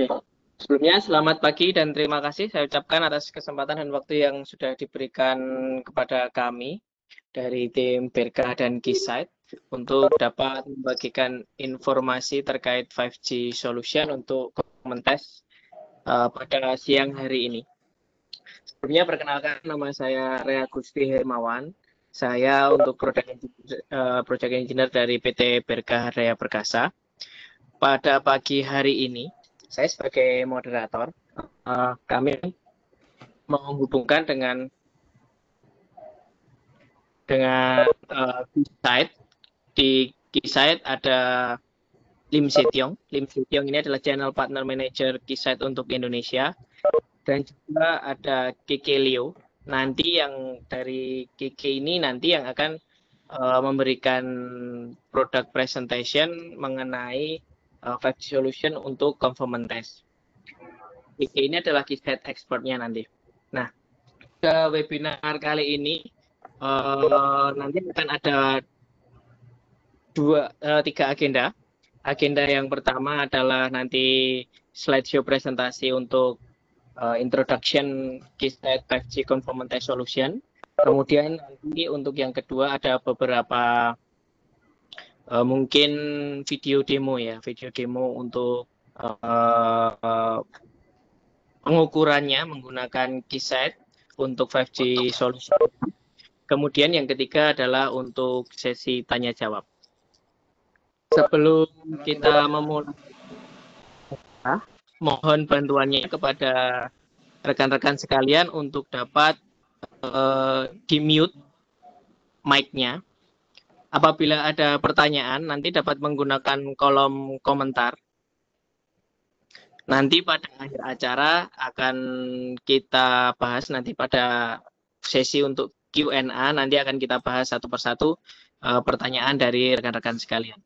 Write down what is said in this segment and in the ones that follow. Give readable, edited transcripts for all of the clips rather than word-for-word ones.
Oke. Sebelumnya selamat pagi dan terima kasih saya ucapkan atas kesempatan dan waktu yang sudah diberikan kepada kami dari tim Berca dan Keysight untuk dapat membagikan informasi terkait 5G Solution untuk Conformance Test pada siang hari ini. Sebelumnya perkenalkan, nama saya Rea Gusti Hermawan. Saya untuk Project Engineer dari PT Berca Raya Perkasa. Pada pagi hari ini, saya sebagai moderator, kami menghubungkan dengan Keysight. Di Keysight ada Lim Setiong. Lim Setiong ini adalah Channel Partner Manager Keysight untuk Indonesia. Dan juga ada Keke Leo. Nanti yang dari Keke ini nanti yang akan memberikan product presentation mengenai 5G solution untuk conformance test. Ini adalah Keysight expertnya nanti. Nah, pada webinar kali ini nanti akan ada tiga agenda. Agenda yang pertama adalah nanti slideshow presentasi untuk introduction Keysight 5G conformance test solution. Kemudian nanti untuk yang kedua ada beberapa mungkin video demo untuk pengukurannya menggunakan Keysight untuk 5G solution. Kemudian yang ketiga adalah untuk sesi tanya jawab. Sebelum kita memulai, mohon bantuannya kepada rekan-rekan sekalian untuk dapat di-mute mic-nya. Apabila ada pertanyaan, nanti dapat menggunakan kolom komentar. Nanti pada akhir acara akan kita bahas nanti pada sesi untuk Q&A, nanti akan kita bahas satu persatu pertanyaan dari rekan-rekan sekalian.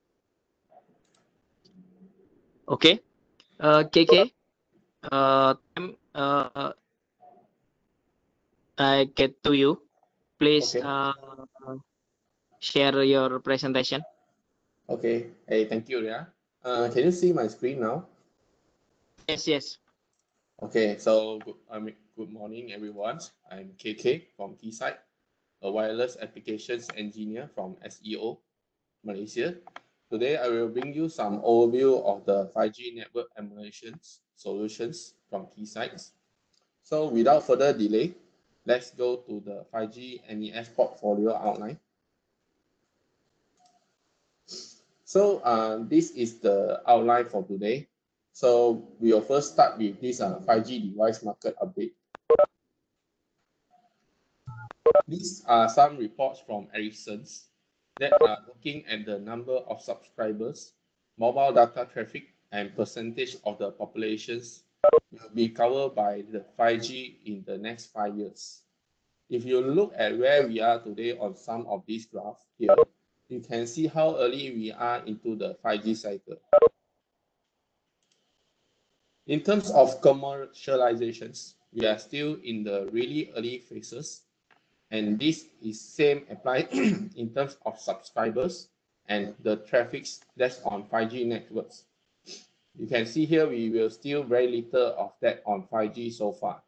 Oke, Keke, I get to you. Please share your presentation. Okay. Hey, thank you, Ria. Can you see my screen now? Yes. Okay. So good morning, everyone. I'm KK from Keysight, a wireless applications engineer from SEO, Malaysia. Today, I will bring you some overview of the 5G network emulation solutions from Keysight. So without further delay, let's go to the 5G MES portfolio outline. So this is the outline for today. So we will first start with this 5G device market update. These are some reports from Ericsson that are looking at the number of subscribers, mobile data traffic, and percentage of the populations will be covered by the 5G in the next 5 years. If you look at where we are today on some of these graphs here, you can see how early we are into the 5G cycle. In terms of commercializations, we are still in the really early phases, and this is same applied in terms of subscribers and the traffic that's on 5G networks. You can see here we will still very little of that on 5G so far.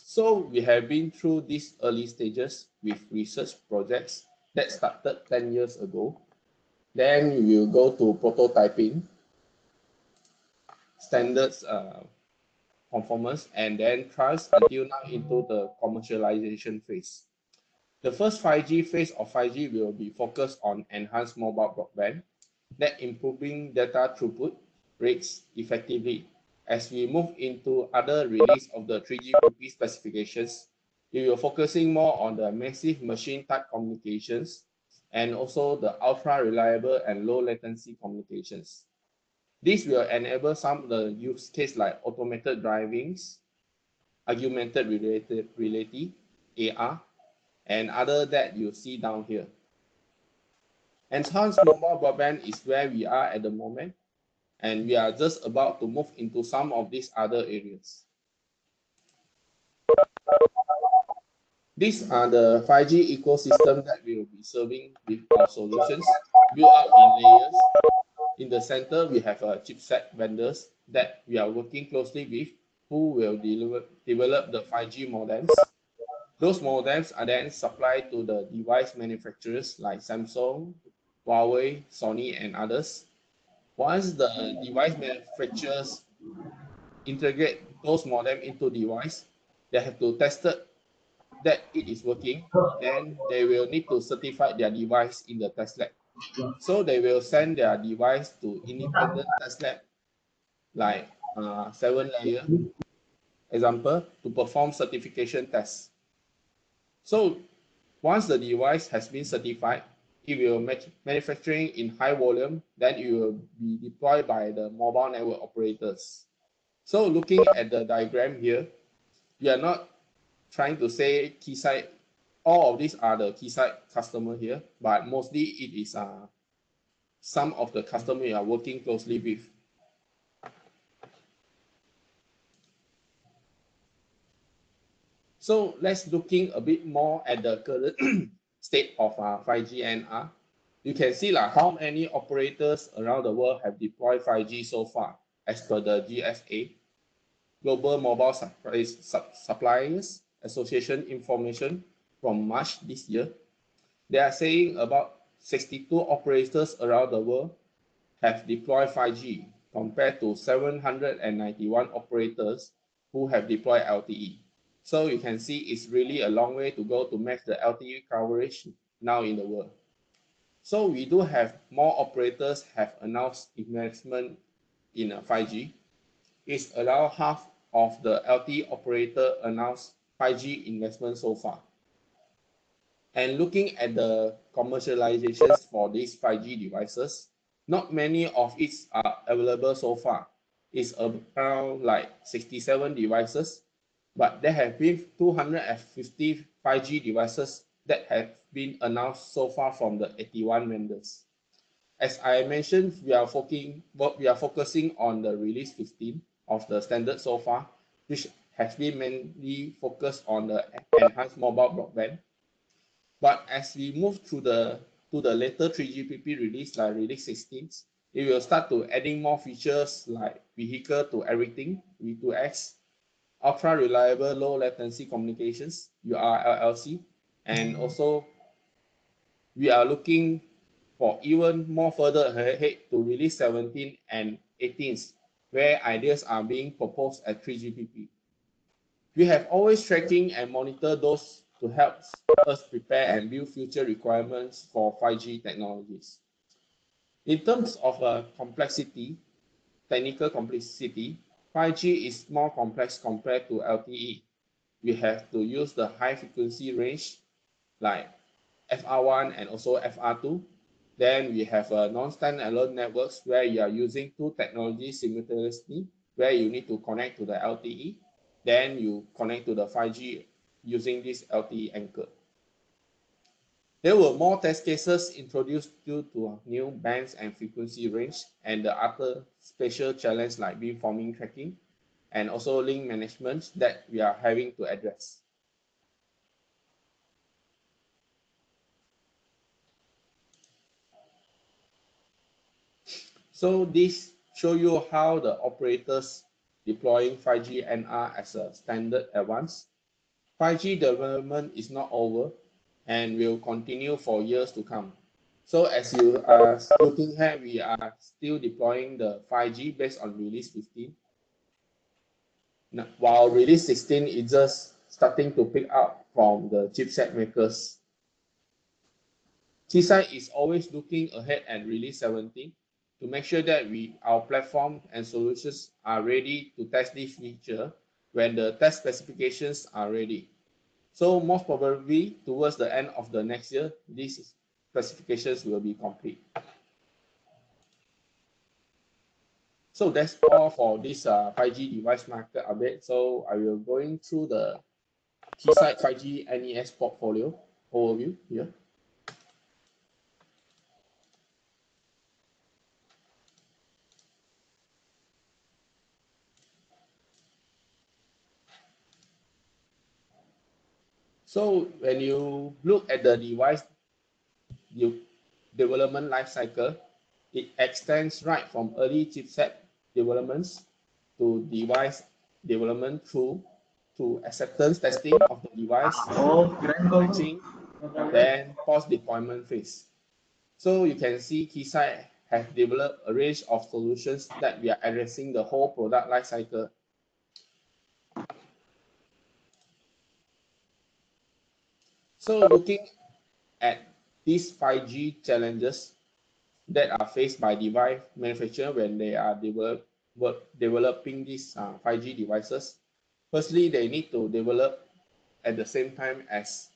So we have been through these early stages with research projects that started 10 years ago. Then we will go to prototyping, standards conformance, and then trials until now into the commercialization phase. The first 5G phase of 5G will be focused on enhanced mobile broadband, that improving data throughput rates effectively. As we move into other release of the 3GPP specifications, we will focusing more on the massive machine type communications and also the ultra reliable and low latency communications. This will enable some of the use case like automated drivings, augmented reality, AR, and other that you see down here. Enhanced mobile broadband is where we are at the moment, and we are just about to move into some of these other areas. These are the 5G ecosystem that we will be serving with our solutions. built up in layers. In the center, we have chipset vendors that we are working closely with, who will develop the 5G modems. Those modems are then supplied to the device manufacturers like Samsung, Huawei, Sony, and others. Once the device manufacturers integrate those modems into device, they have to test it that it is working. Then they will need to certify their device in the test lab. So they will send their device to independent test lab like 7-layer example to perform certification tests. So once the device has been certified, it will manufacturing in high volume, then it will be deployed by the mobile network operators. So looking at the diagram here, we are not trying to say Keysight, all of these are the Keysight customer here, but mostly it is some of the customers we are working closely with. So let's looking a bit more at the current state of 5G NR. You can see like how many operators around the world have deployed 5G so far, as per the GSA, Global Mobile Suppliers Association information from March this year. They are saying about 62 operators around the world have deployed 5G compared to 791 operators who have deployed LTE. So you can see it's really a long way to go to match the LTE coverage now in the world. So we do have more operators have announced investment in 5G. It's around half of the LTE operator announced 5G investment so far. And looking at the commercializations for these 5G devices, not many of it are available so far. It's around like 67 devices, but there have been 250 5G devices that have been announced so far from the 81 vendors. As I mentioned, we are focusing on the release 15 of the standard so far, which has been mainly focused on the enhanced mobile broadband. But as we move to the later 3GPP release, like release 16, it will start to adding more features like vehicle to everything, V2X, ultra reliable low latency communications, URLLC, and also we are looking for even more further ahead to release 17 and 18, where ideas are being proposed at 3GPP. We have always tracking and monitor those to help us prepare and build future requirements for 5G technologies. In terms of complexity, technical complexity, 5G is more complex compared to LTE. We have to use the high frequency range like FR1 and also FR2. Then we have non-standalone networks where you are using two technologies simultaneously, where you need to connect to the LTE. Then you connect to the 5G using this LTE anchor. There were more test cases introduced due to new bands and frequency range and the other special challenge like beamforming tracking and also link management that we are having to address. So this show you how the operators deploying 5G NR as a standard advance. 5G development is not over and will continue for years to come. So as you are looking here, we are still deploying the 5G based on release 15. Now, while release 16 is just starting to pick up from the chipset makers. Keysight is always looking ahead at release 17 to make sure that our platform and solutions are ready to test this feature when the test specifications are ready. So most probably towards the end of the next year, these specifications will be complete. So that's all for this 5G device market update. So I will going through the Keysight 5G NES portfolio overview here. So when you look at the device, development life cycle. It extends right from early chipset developments to device development through to acceptance testing of the device, manufacturing, then post-deployment phase. So you can see Keysight has developed a range of solutions that we are addressing the whole product life cycle. So looking at these 5G challenges that are faced by device manufacturers when they are developing these 5G devices. Firstly, they need to develop at the same time as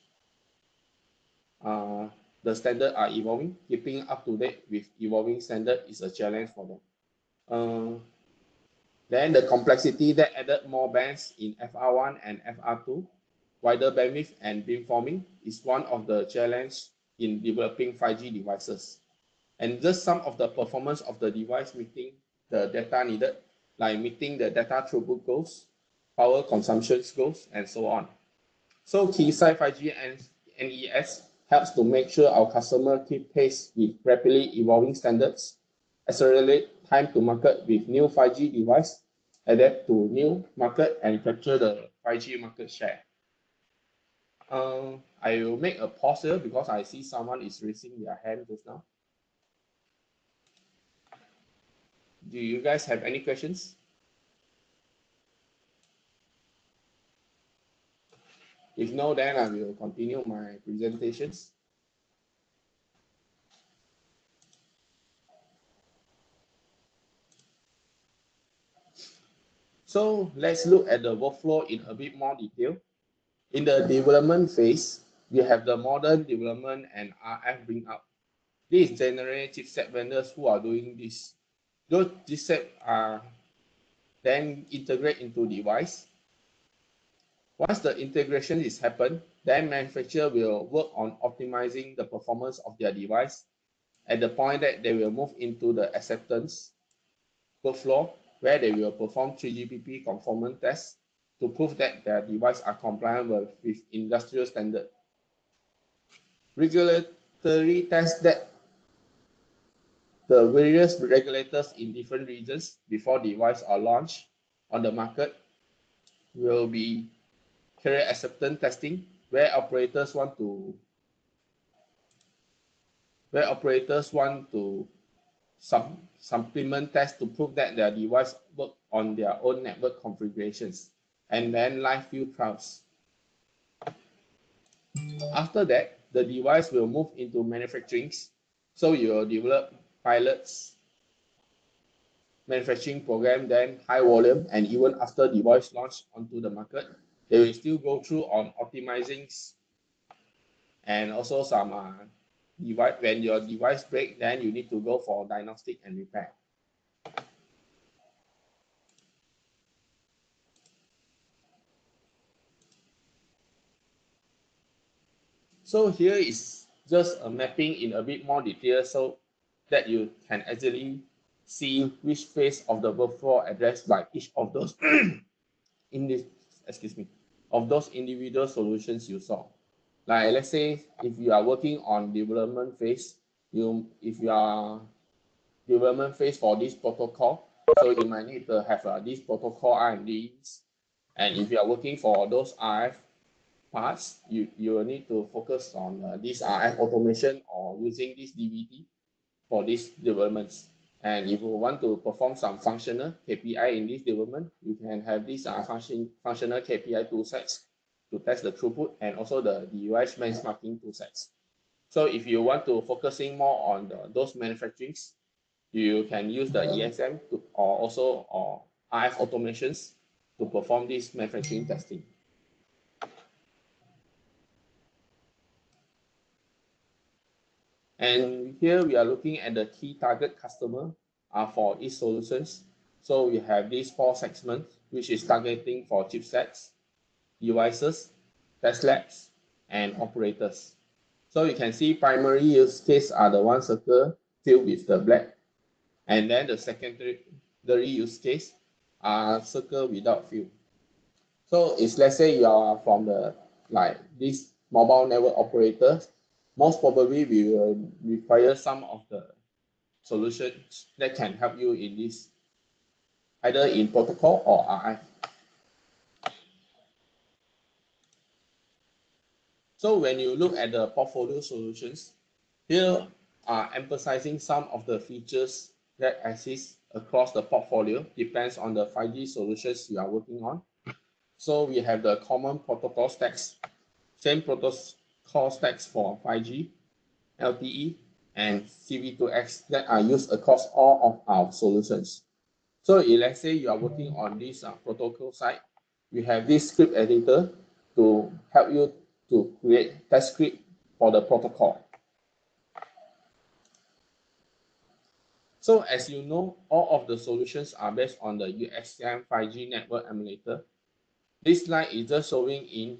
the standards are evolving. Keeping up to date with evolving standard is a challenge for them. Then the complexity that added more bands in FR1 and FR2, wider bandwidth and beamforming is one of the challenges in developing 5G devices. And just some of the performance of the device meeting the data needed, like meeting the data throughput goals, power consumption goals, and so on. So Keysight 5G and NES helps to make sure our customer keep pace with rapidly evolving standards, accelerate time to market with new 5G device, adapt to new market, and capture the 5G market share. I will make a pause here because I see someone is raising their hand just now. Do you guys have any questions? If no, then I will continue my presentations. So let's look at the workflow in a bit more detail. In the development phase, we have the modern development and RF bring up. These generate chipset vendors who are doing this. Those chipsets are then integrate into device. Once the integration is happened, then manufacturer will work on optimizing the performance of their device at the point that they will move into the acceptance workflow, where they will perform 3GPP conformance tests to prove that their device are compliant with industrial standard. Regulatory tests that the various regulators in different regions before device are launched on the market will be carrier acceptance testing, where operators want to supplement tests to prove that their device work on their own network configurations, and then live field trials. After that, the device will move into manufacturing. So you will develop pilots, manufacturing program, then high volume, and even after device launch onto the market, they will still go through on optimizing and also some device. When your device break, then you need to go for diagnostic and repair. So here is just a mapping in a bit more detail so that you can actually see which phase of the workflow addressed by each of those of those individual solutions you saw. Like let's say if you are working on development phase, if you are development phase for this protocol, so you might need to have this protocol R&Ds, and if you are working for those RF parts, you will need to focus on this RF automation or using this DVT for these developments. And if you want to perform some functional KPI in this development, you can have these functional KPI tool sets to test the throughput and also the device benchmarking tool sets. So if you want to focusing more on those manufacturings, you can use the ESM or RF automations to perform this manufacturing testing. And here we are looking at the key target customer for each solutions. So we have these 4 segments, which is targeting for chipsets, devices, test labs, and operators. So you can see primary use case are the one circle filled with the black, and then the secondary use case are circle without fill. So if let's say you are from the this mobile network operator, most probably we will require some of the solutions that can help you in this, either in protocol or RF. So when you look at the portfolio solutions, here are emphasizing some of the features that exist across the portfolio, depends on the 5G solutions you are working on. So we have the common protocol stacks, same protocol stacks for 5G, LTE, and CV2X that are used across all of our solutions. So if let's say you are working on this protocol side, we have this script editor to help you to create test script for the protocol. So as you know, all of the solutions are based on the UXM 5G network emulator. This slide is just showing in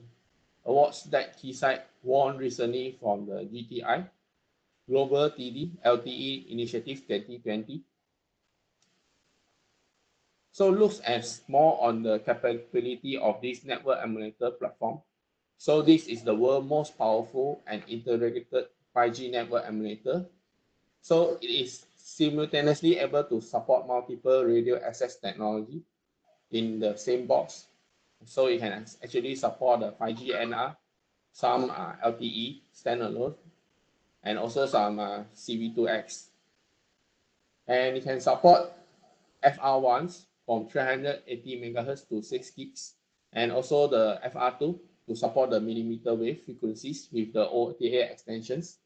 awards that Keysight won recently from the GTI, Global TD LTE Initiative 2020. So looks at more on the capability of this network emulator platform. So this is the world's most powerful and integrated 5G network emulator. So it is simultaneously able to support multiple radio access technology in the same box. So it can actually support the 5G NR, some LTE standalone, and also some CV2X. And it can support FR1s from 380 MHz to 6 gigs, and also the FR2 to support the millimeter wave frequencies with the OTA extensions.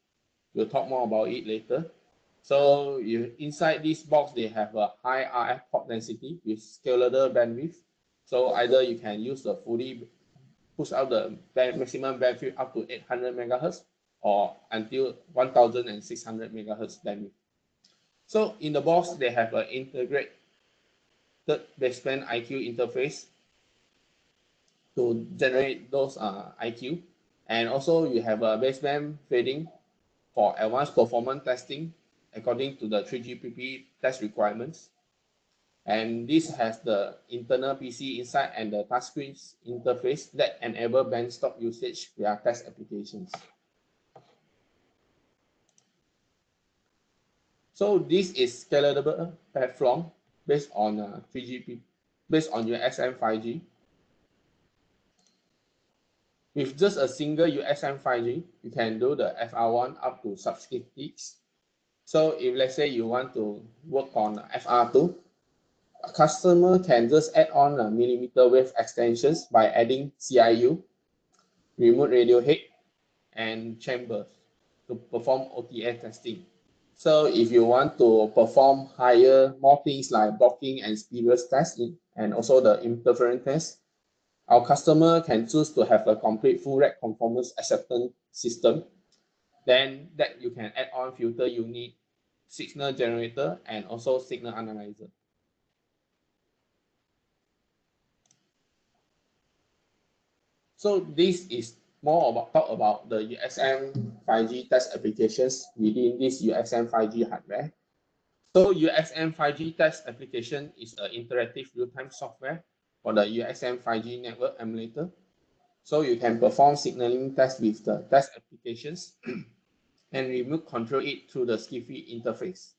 We'll talk more about it later. So inside this box, they have a high RF port density with scalable bandwidth. So either you can use the fully push out the maximum bandwidth up to 800 MHz or until 1600 MHz bandwidth. So in the box, they have an integrated baseband IQ interface to generate those IQ. And also you have a baseband fading for advanced performance testing according to the 3GPP test requirements. And this has the internal PC inside and the touchscreen interface that enable band stop usage via test applications. So this is scalable platform based on 3GP, based on UXM 5G. With just a single UXM 5G, you can do the FR1 up to sub-6 gigs. So if let's say you want to work on FR2, a customer can just add on a millimeter wave extensions by adding CIU, remote radio head, and chambers to perform OTA testing. So if you want to perform more things like blocking and spurious testing, and also the interference test, our customer can choose to have a complete full rack conformance acceptance system. Then that you can add on filter unit, signal generator, and also signal analyzer. So this is more about the UXM 5G test applications within this UXM 5G hardware. So UXM 5G test application is an interactive real-time software for the UXM 5G network emulator. So you can perform signaling tests with the test applications and remote control it through the SCIFI interface.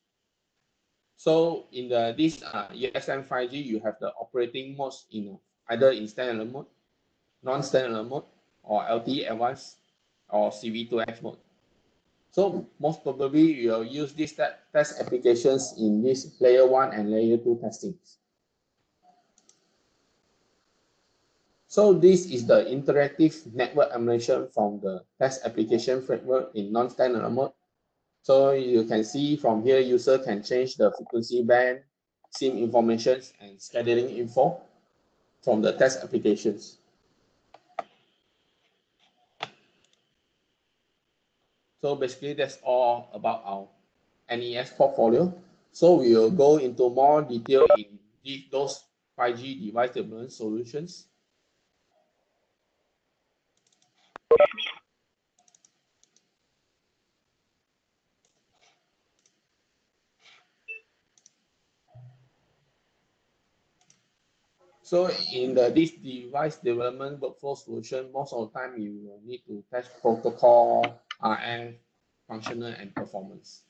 So in this UXM 5G, you have the operating modes in either in standalone mode, non-standalone mode, or LTE advanced, or CV2X mode. So most probably you will use these test applications in this layer 1 and layer 2 testings. So this is the interactive network emulation from the test application framework in non-standalone mode. So you can see from here, user can change the frequency band, SIM information, and scheduling info from the test applications. So basically, that's all about our NES portfolio. So we will go into more detail in those 5G device development solutions. So in this device development workflow solution, most of the time you will need to test protocol, RF, functional, and performance.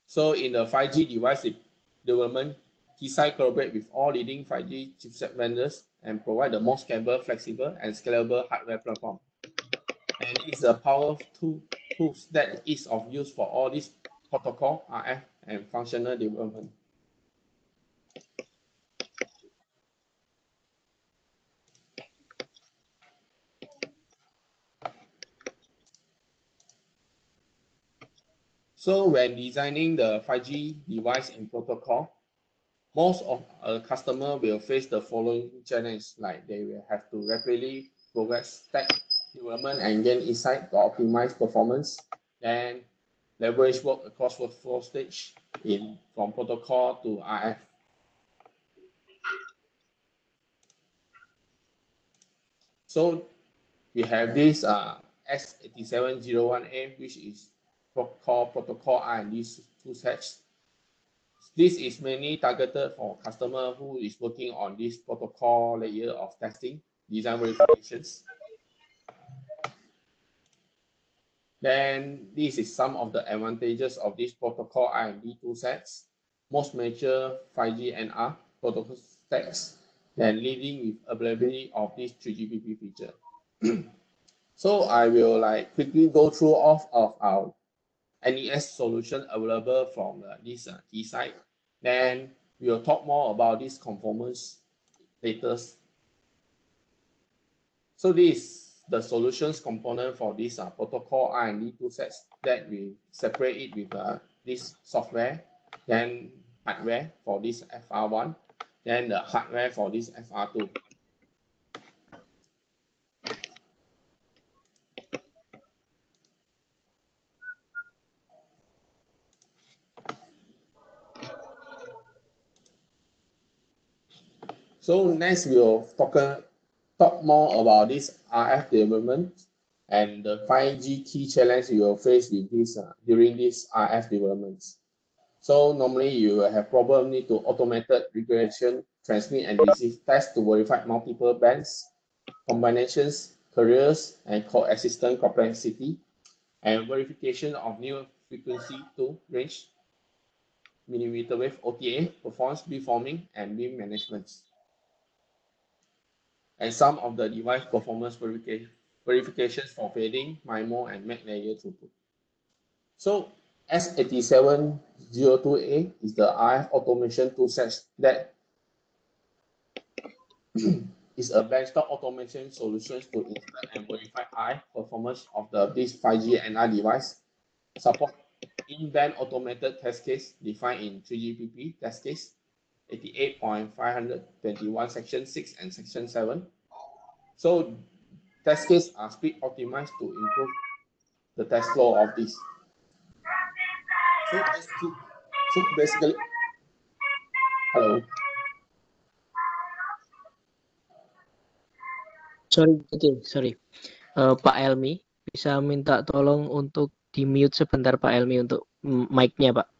So in the 5G device development, Keysight collaborate with all leading 5G chipset vendors and provide the most capable, flexible, and scalable hardware platform. And it's a powerful tools that is of use for all these protocol, RF, and functional development. So when designing the 5G device and protocol, most of a customer will face the following challenge, like they will have to rapidly progress stack development and gain insight to optimize performance, and leverage work across workflow stage from protocol to RF. So we have this S8701A, which is called protocol R&D toolsets. This is mainly targeted for customer who is working on this protocol layer of testing, design verifications. Then this is some of the advantages of this protocol R&D toolsets. Most major 5G NR protocol stacks, then leading with availability of this 3GPP feature. So I will quickly go through all of our NES solution available from this Keysight. Then we will talk more about this conformance later. So this the solutions component for this protocol R&D toolsets that we separate it with this software, then hardware for this FR1, then the hardware for this FR2. So next we'll talk more about this RF development and the 5G key challenge you will face with this during this RF developments. So normally you will have problem need to automated regression, transmit and receive tests to verify multiple bands, combinations, carriers, and coexistent complexity, and verification of new frequency to range, millimeter wave OTA, performance beamforming, and beam management. And some of the device performance verifications for fading, MIMO, and MAC layer throughput. So S8702A is the RF automation toolset that is a benchtop automation solution to install and verify RF performance of this 5G NR device. Support in-band automated test case defined in 3GPP test case 88.521 section 6 and section 7. So test cases are speed optimized to improve the test flow of this. So basically, hello. Sorry. Pak Elmi, bisa minta tolong untuk di-mute sebentar Pak Elmi untuk mic-nya, Pak.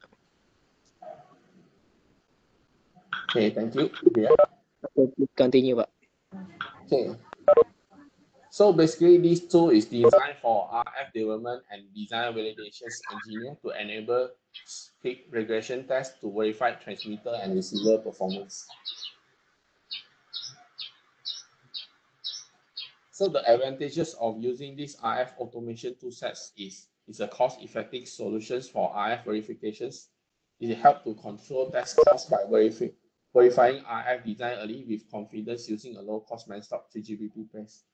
Okay, thank you. Yeah. Continue, Pak. Okay. So basically, this tool is designed for RF development and design validations engineer to enable quick regression tests to verify transmitter and receiver performance. So the advantages of using these RF automation toolsets is a cost-effective solutions for RF verifications. It helps to control test costs by verifying RF design early with confidence using a low-cost benchtop 3GPP based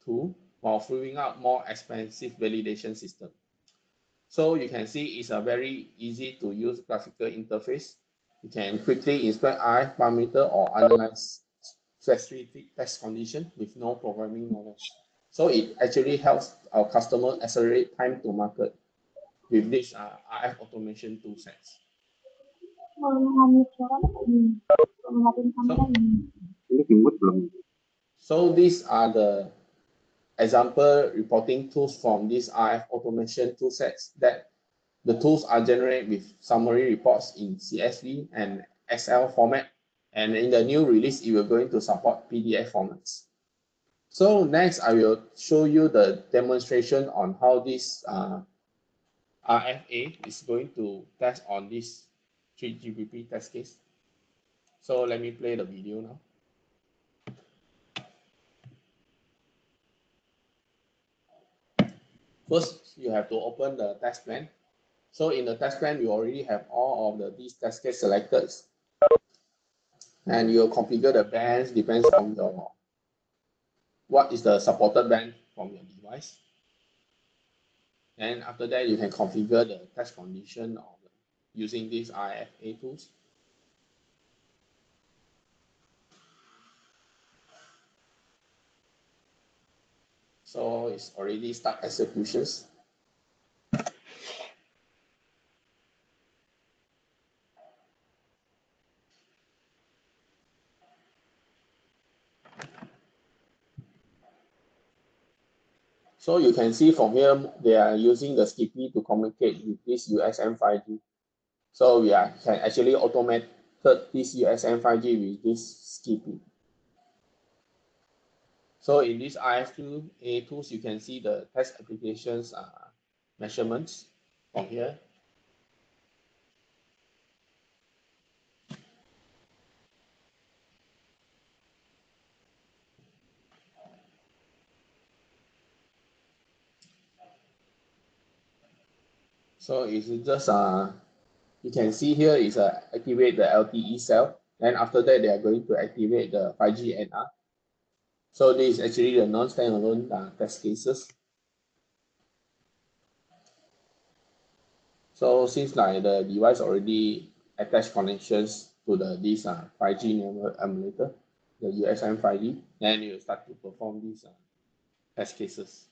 tool while freeing up more expensive validation system. So you can see it's a very easy to use graphical interface. You can quickly inspect RF parameter or analyze specific test condition with no programming knowledge. So it actually helps our customer accelerate time to market with this RF automation tool sets. So these are the example reporting tools from these RF automation tool sets that the tools are generated with summary reports in CSV and Excel format. And in the new release, it will going to support PDF formats. So next, I will show you the demonstration on how this RFA is going to test on this 3GPP test case. So let me play the video now. First, you have to open the test plan. So in the test plan, you already have all of these test case selected. And you'll configure the bands, depends on what is the supported band from your device. And after that, you can configure the test condition of using these RFA tools. So it's already start executions. So you can see from here, they are using the Skippy to communicate with this USM 5G. So we can actually automate this USM 5G with this Skippy. So in this RFA tools, you can see the test applications measurements from here. So it's just you can see here is activate the LTE cell. Then after that, they are going to activate the 5G NR. So this is actually the non-standalone test cases. So since like the device already attached connections to this 5G emulator, the USM 5G, then you start to perform these test cases.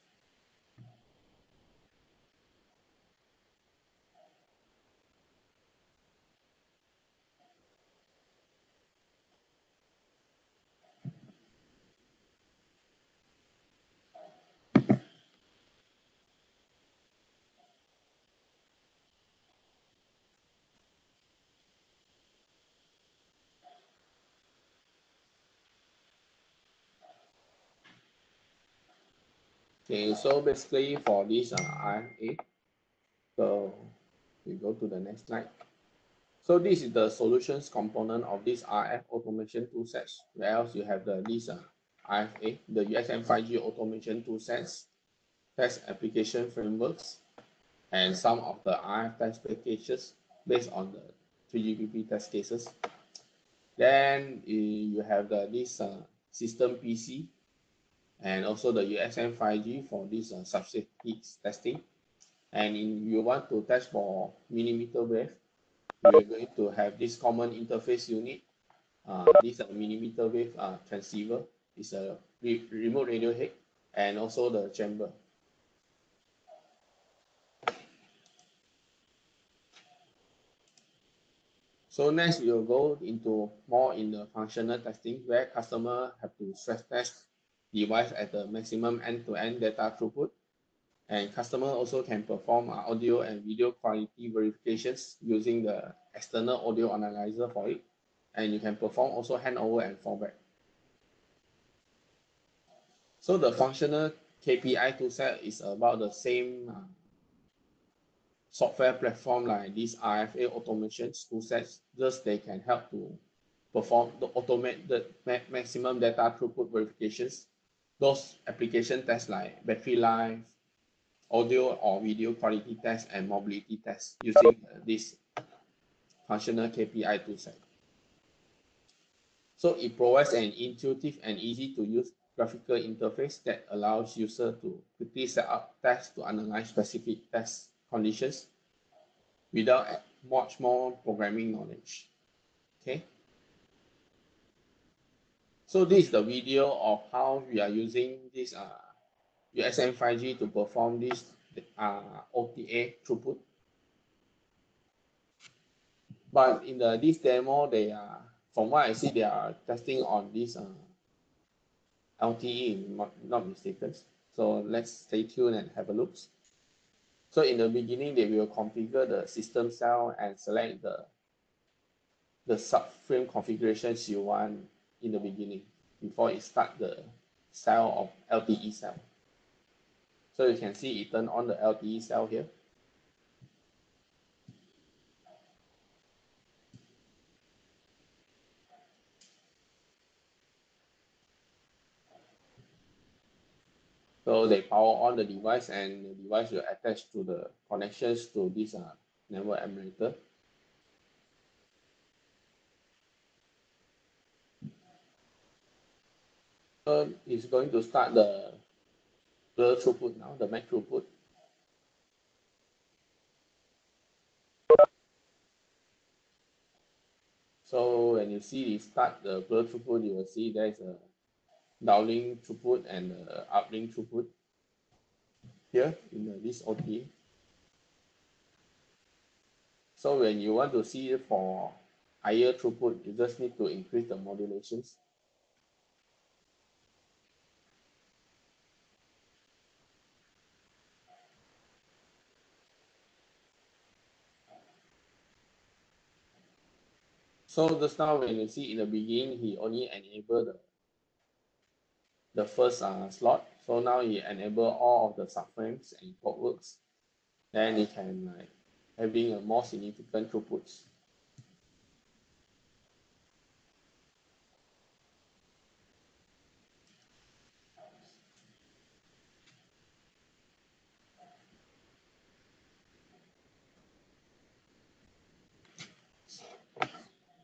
Okay, so basically for this RFA, so we go to the next slide. So this is the solutions component of this RF automation toolsets. Where else you have this RFA, the USM 5G automation toolsets, test application frameworks, and some of the RF test packages based on the 3GPP test cases. Then you have this system PC and also the USM 5G for this substrate testing. And you want to test for millimeter wave, we're going to have this common interface unit. This millimeter wave transceiver is a remote radio head and also the chamber. So next we'll go into more in the functional testing where customer have to stress test device at the maximum end-to-end data throughput. And customer also can perform audio and video quality verifications using the external audio analyzer for it. And you can perform also handover and fallback. So the functional KPI toolset is about the same software platform like these RFA automation toolsets. Just they can help to perform the automate the maximum data throughput verifications. Those application tests like battery life, audio or video quality test, and mobility tests using this functional KPI toolset. So it provides an intuitive and easy to use graphical interface that allows user to quickly set up tests to analyze specific test conditions without much more programming knowledge. Okay. So this is the video of how we are using this USM 5G to perform this OTA throughput. But in this demo, they are, from what I see, they are testing on this LTE, not mistaken. So let's stay tuned and have a look. So in the beginning, they will configure the system cell and select the subframe configurations you want in the beginning before it start the cell of LTE cell. So you can see it turn on the LTE cell here. So they power on the device, and the device will attach to the connections to this network emulator. So it's going to start the blur throughput now, the max throughput. So when you see it start the blur throughput, you will see there's a downlink throughput and uplink throughput here in this OTA. So when you want to see it for higher throughput, you just need to increase the modulations. So just now when you see in the beginning, he only enabled the first slot. So now he enable all of the subframes and codeworks. Then it can having a more significant throughputs.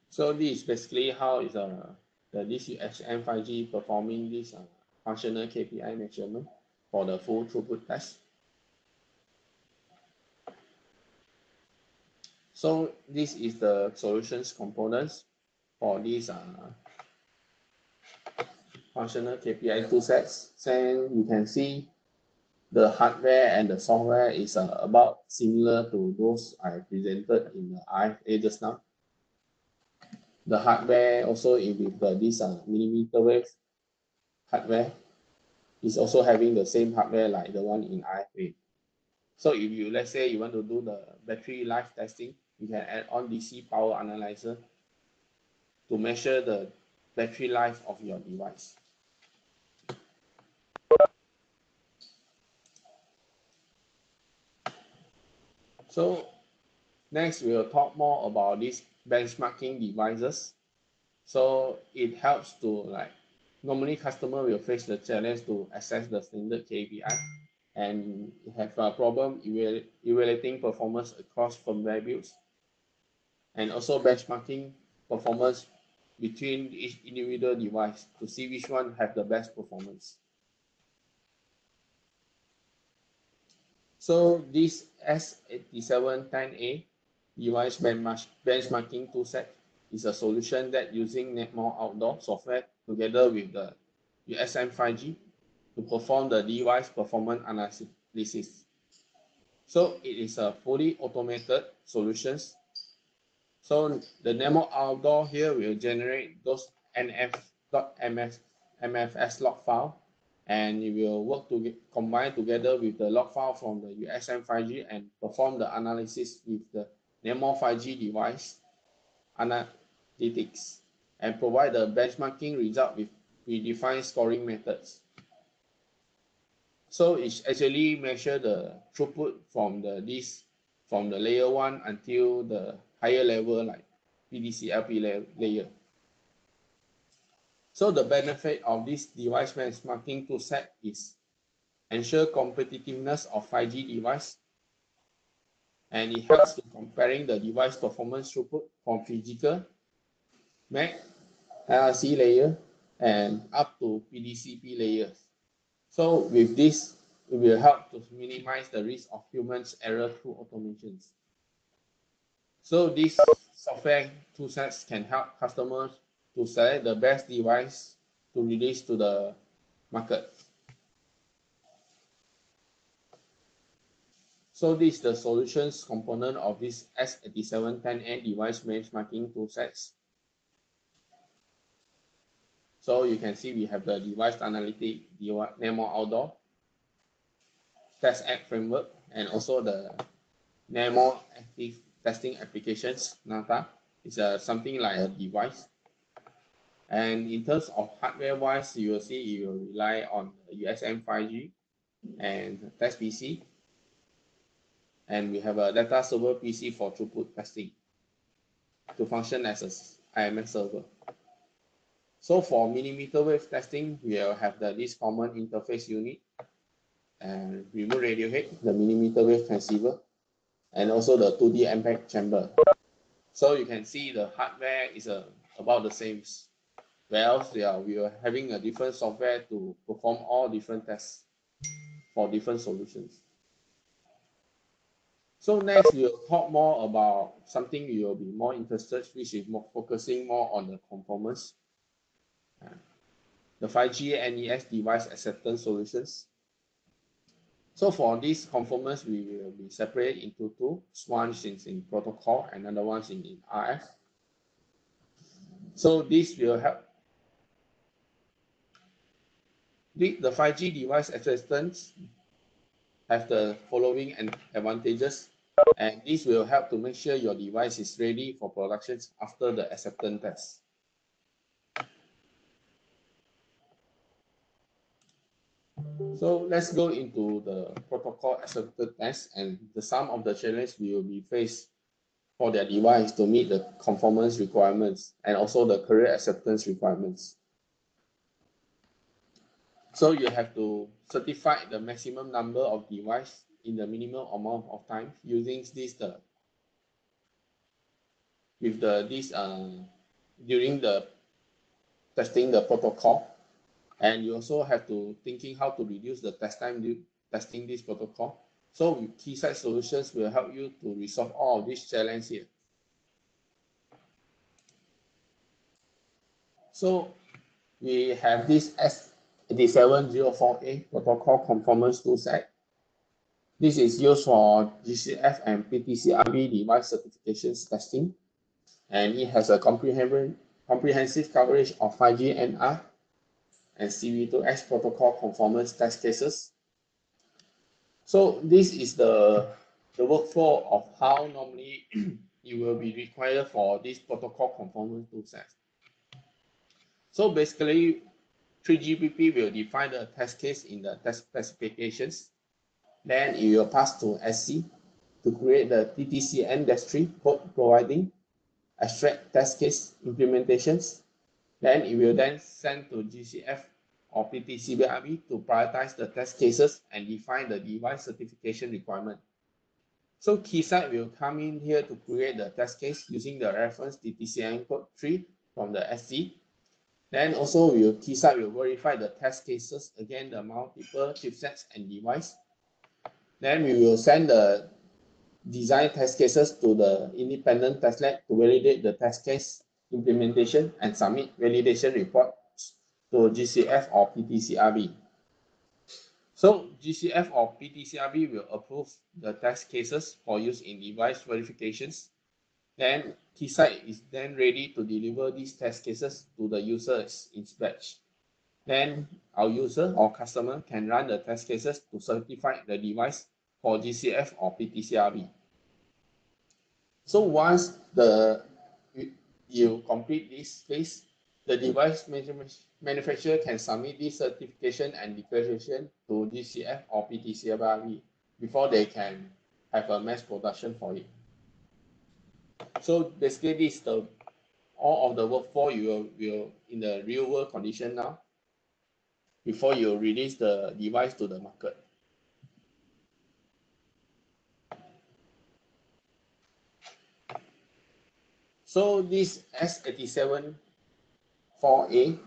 So this is basically how is this HM5G performing this functional KPI measurement for the full throughput test. So this is the solutions components for these functional KPI toolsets. And you can see the hardware and the software is about similar to those I presented in the IFA just now. The hardware also with this millimeter wave hardware is also having the same hardware like the one in IFA. So if you, let's say you want to do the battery life testing, you can add on DC power analyzer to measure the battery life of your device. So next we'll talk more about these benchmarking devices. So it helps to normally customer will face the challenge to assess the standard KPI and have a problem evaluating performance across firmware builds, and also benchmarking performance between each individual device to see which one have the best performance. So this S8710A device benchmarking toolset is a solution that using Netmore Outdoor software together with the USM5G to perform the device performance analysis. So it is a fully automated solutions. So the Netmore Outdoor here will generate those nf.mfs log file, and it will work to combine together with the log file from the USM5G and perform the analysis with the Netmore 5G device analytics and provide the benchmarking result with predefined scoring methods. So it actually measure the throughput from the layer 1 until the higher level like Pdclp layer. So the benefit of this device benchmarking toolset is ensure competitiveness of 5G device, and it helps to comparing the device performance throughput from Physical Mac Llc Layer and up to Pdcp Layers. So with this, it will help to minimize the risk of humans error through automations. So these software toolsets can help customers to select the best device to release to the market. So this is the solutions component of this S8710A device benchmarking toolsets. So you can see we have the device analytic, Netmore Outdoor, test app framework, and also the Netmore active testing applications. NATA is something like a device. And in terms of hardware-wise, you will see you will rely on USM 5G and test PC. And we have a data server PC for throughput testing to function as an IMS server. So for millimeter wave testing, we will have this common interface unit and remote radio head, the millimeter wave transceiver, and also the 2D impact chamber. So you can see the hardware is about the same. Whereas we are having a different software to perform all different tests for different solutions. So next, we'll talk more about something you will be more interested, which is focusing more on the conformance. The 5G NES device acceptance solutions. So for this conformance, we will be separated into two. One is in protocol, and another one is in RF. So this will help. The 5G device acceptance have the following advantages, and this will help to make sure your device is ready for production after the acceptance test. So let's go into the protocol acceptance test and some of the challenges we will be faced for their device to meet the conformance requirements and also the career acceptance requirements. So you have to certify the maximum number of devices in the minimum amount of time using during the testing the protocol. And you also have to thinking how to reduce the test time testing this protocol. So Keysight Solutions will help you to resolve all of these challenges here. So we have this S8704A protocol conformance toolset. This is used for GCF and Pdclp device certifications testing, and it has a comprehensive coverage of 5G NR and CV2X protocol conformance test cases. So this is the workflow of how normally you will be required for this protocol conformance toolset. So basically, 3GPP will define the test case in the test specifications. Then it will pass to SC to create the TTC industry code providing abstract test case implementations. Then it will then send to GCF or Pdclp to prioritize the test cases and define the device certification requirement. So Keysight will come in here to create the test case using the reference TTCN code 3 from the SC. Then also Keysight will verify the test cases against the multiple chipsets and device. Then we will send the design test cases to the independent test lab to validate the test case implementation and submit validation reports to GCF or Pdclp. So GCF or Pdclp will approve the test cases for use in device verifications. Then Keysight is then ready to deliver these test cases to the users in batch. Then our user or customer can run the test cases to certify the device for GCF or Pdclp. So once you complete this phase, the device manufacturer can submit this certification and declaration to GCF or Pdclp before they can have a mass production for it. So basically, this is all of the workflow you will in the real world condition now before you release the device to the market. So this S87-4A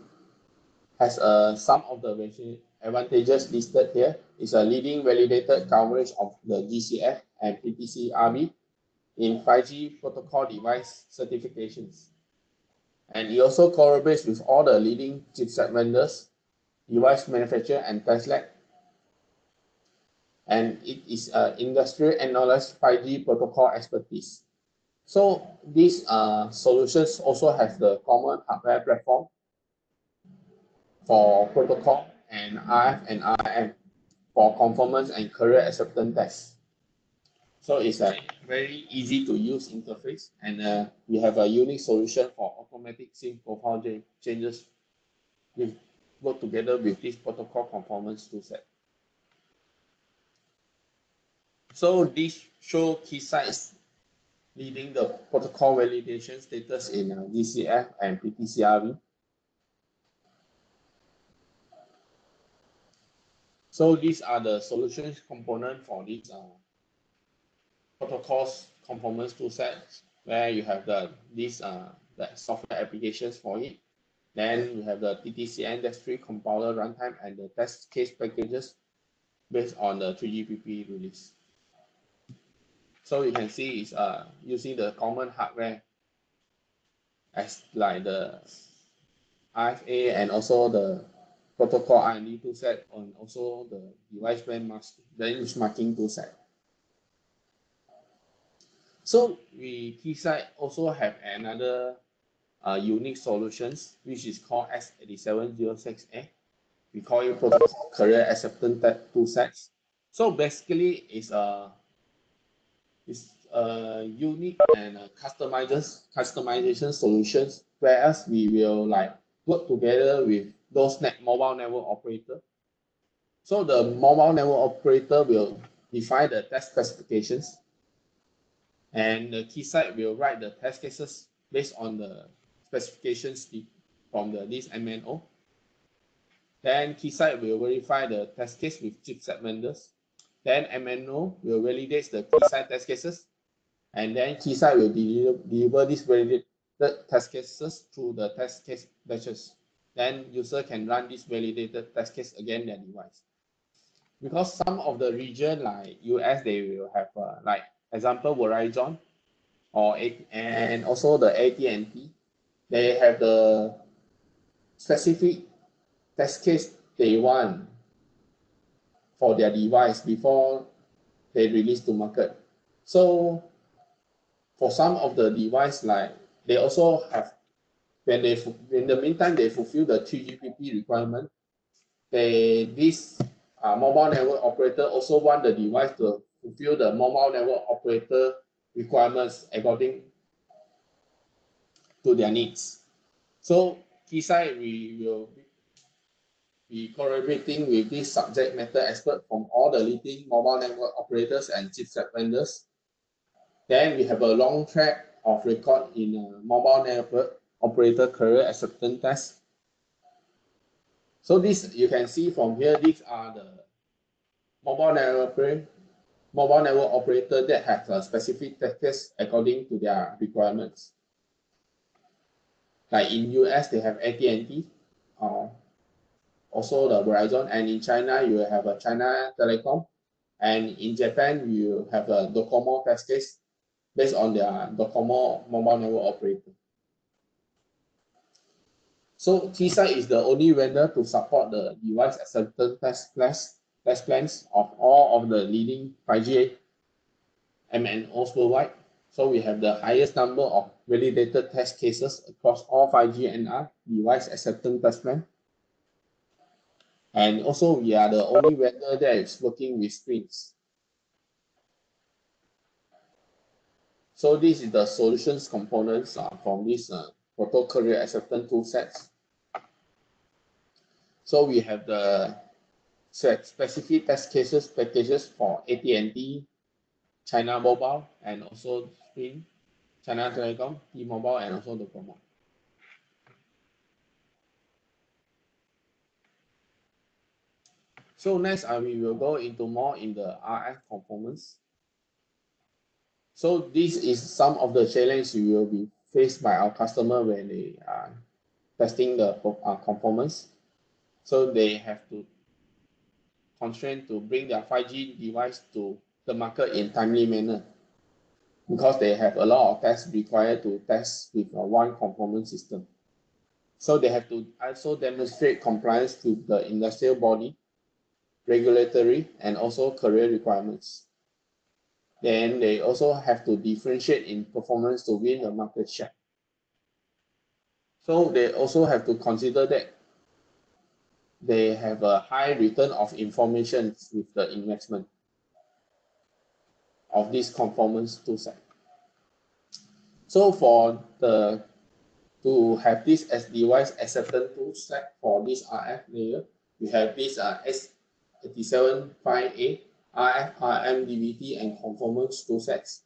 has some of the advantages listed here. It's a leading validated coverage of the GCF and Pdclp in 5G protocol device certifications. And it also collaborates with all the leading chipset vendors, device manufacturer, and test lab. And it is industry analyzed 5G protocol expertise. So these solutions also have the common hardware platform for protocol and RF and RM for conformance and career acceptance tests. So it's a very easy to use interface, and we have a unique solution for automatic sync profile changes. We work together with this protocol conformance toolset. So this show Keysight leading the protocol validation status in DCF and Pdclp. So these are the solutions component for these protocols conformance toolsets, where you have the software applications for it. Then you have the TTC industry compiler runtime and the test case packages based on the 3GPP release. So you can see it's using the common hardware as like the RFA and also the protocol R&D toolset, and also the device brand benchmarking toolset. So we Keysight also have another unique solutions, which is called S8706A. We call it protocol career acceptance toolsets. So basically, it's a unique and customization solutions, whereas we will like work together with those mobile network operator. So the mobile network operator will define the test specifications, and the Keysight will write the test cases based on the specifications from this MNO. Then Keysight will verify the test case with chipset vendors. Then MNO will validate the Keysight test cases, and then Keysight will deliver these validated test cases through the test case batches. Then user can run this validated test case against their device. Because some of the region like US, they will have like example Verizon and also the AT&T, they have the specific test case they want for their device before they release to market. So for some of the device, like they also have, when in the meantime they fulfill the 3GPP requirement, this mobile network operator also want the device to fulfill the mobile network operator requirements according to their needs. So Keysight, we will be collaborating with this subject matter expert from all the leading mobile network operators and chipset vendors. Then we have a long track of record in mobile network operator career acceptance test. So this, you can see from here, these are the mobile network operator that have a specific test case according to their requirements. Like in US, they have AT&T, also the Verizon, and in China, you have a China Telecom, and in Japan, you have a Docomo test case based on their Docomo mobile network operator. So Keysight is the only vendor to support the device acceptance test plans of all of the leading 5G MNOs worldwide. So we have the highest number of validated test cases across all 5G NR device acceptance test plan. And also we are the only vendor that is working with screens. So this is the solutions components from this photo career acceptance tool sets. So we have the specific test cases packages for AT&T, China Mobile, and also Sprint, China Telecom, T-Mobile, and also Docomo. So next, we will go into more in the RF conformance. So this is some of the challenges you will be faced by our customer when they are testing the conformance. So they have to constrain to bring their 5G device to the market in timely manner, because they have a lot of tests required to test with one conformance system. So they have to also demonstrate compliance with the industrial body, regulatory, and also career requirements. Then they also have to differentiate in performance to win the market share. So they also have to consider that they have a high return of information with the investment. of this conformance toolset. So to have this as device acceptance toolset for this RF layer, we have this S875A RF, RM, DVT, and conformance toolsets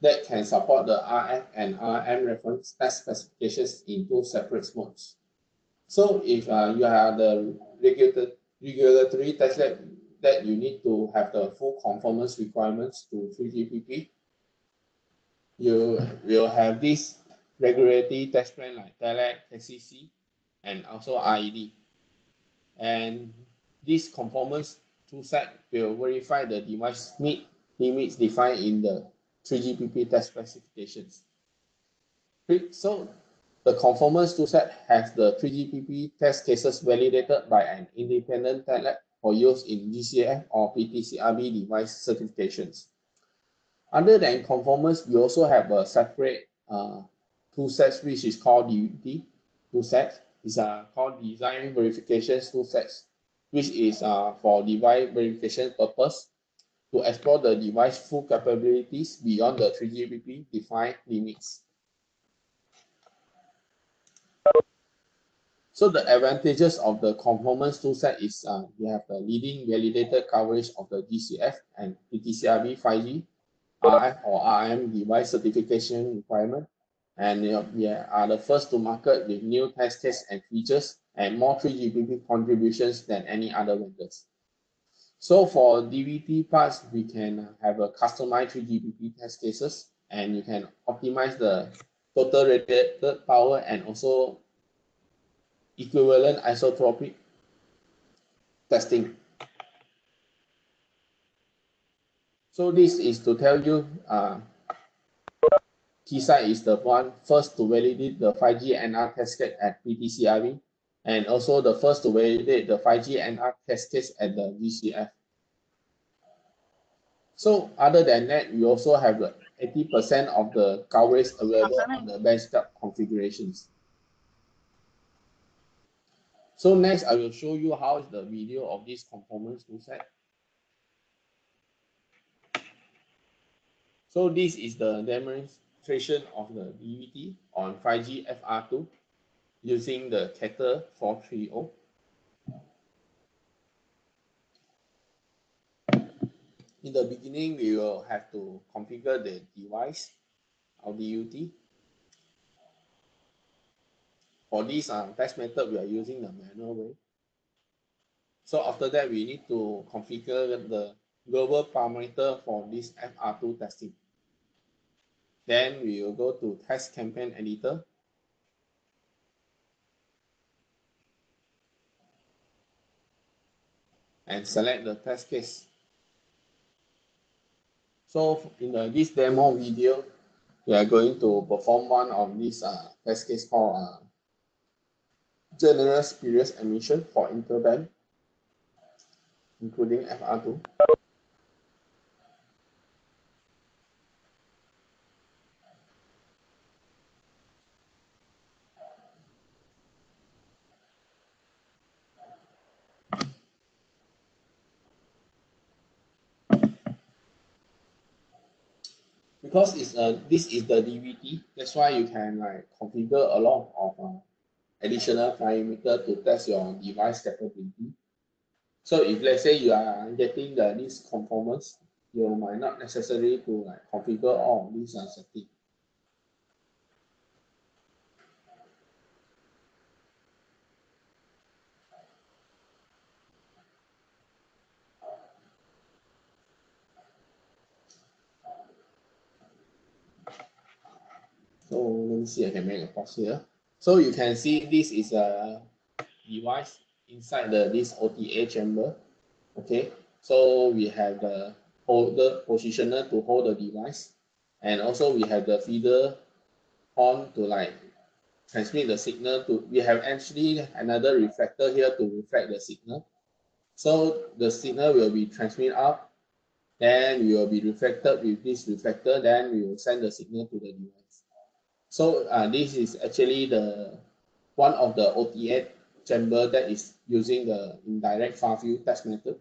that can support the RF and RM reference test specifications in two separate modes. So if you have the regulatory test lab that you need to have the full conformance requirements to 3GPP, you will have this regulatory test plan like TELAC, KCC, and also RED. And this conformance toolset will verify the device meet limits defined in the 3GPP test specifications. So the conformance toolset has the 3GPP test cases validated by an independent test lab for use in GCF or Pdclp device certifications. Other than conformance, we also have a separate toolset which is called DVT toolset. It's called design verification toolsets, which is for device verification purpose to explore the device full capabilities beyond the 3GPP defined limits. So the advantages of the conformance toolset is you have the leading validated coverage of the GCF and Pdclp 5G, RF or RM device certification requirement, and we are the first to market with new test case and features and more 3GPP contributions than any other vendors. So for DVT parts, we can have a customized 3GPP test cases, and you can optimize the total radiated power and also equivalent isotropic testing. So this is to tell you Keysight is the one first to validate the 5G NR test case at Pdclp, and also the first to validate the 5G NR test case at the GCF. So other than that, we also have the 80% of the coverage available on the benchtop configurations. So next, I will show you how is the video of this conformance toolset. So this is the demonstration of the DVT on 5G FR2 using the Cater 430. In the beginning, we will have to configure the device, our DUT. For this test method, we are using the manual way. So after that, we need to configure the global parameter for this FR2 testing. Then we will go to Test Campaign Editor. And select the test case. So in this demo video, we are going to perform one of these test case called general spurious emission for interband, including FR2. Because this is the DVT, that's why you can configure a lot of additional parameter to test your device capability. So if let's say you are getting this conformance, you might not necessarily to configure all of these settings. So let me see, I can make a pause here. So you can see this is a device inside this OTA chamber. Okay, so we have the holder positioner to hold the device, and also we have the feeder horn to transmit the signal to. We have actually another reflector here to reflect the signal. So the signal will be transmitted up, then we will be reflected with this reflector, then we will send the signal to the device. So this is actually one of the OTA chamber that is using the indirect far field test method.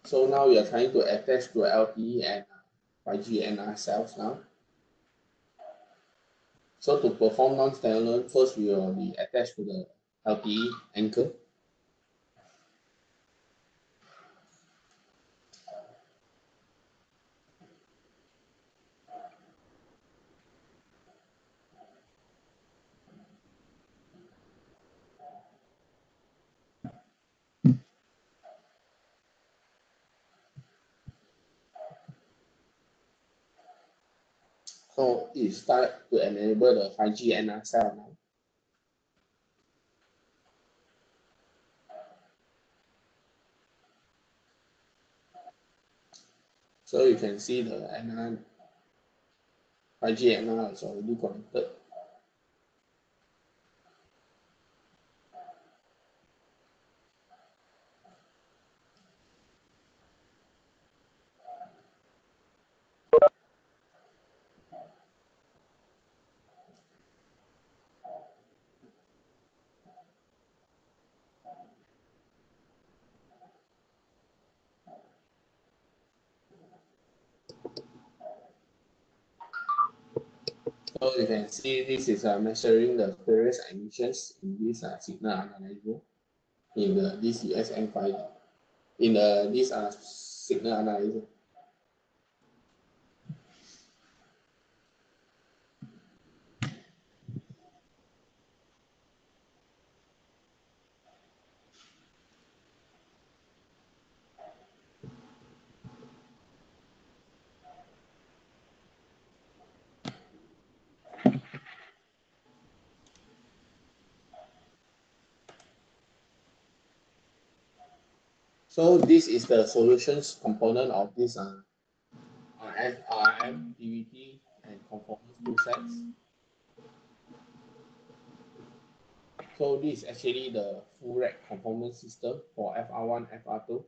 So now we are trying to attach to LTE and 5G NR cells now. So to perform non-standalone, first we will be attached to the LTE anchor. So it's start to enable the 5G NR cell now. So you can see the NR 5G NR is already connected. So you can see this is measuring the various emissions in this signal analyzer in this USM file in this signal analyzer. So this is the solutions component of this RF, RM, DVT, and conformance toolsets. So this is actually the full rack conformance system for FR1, FR2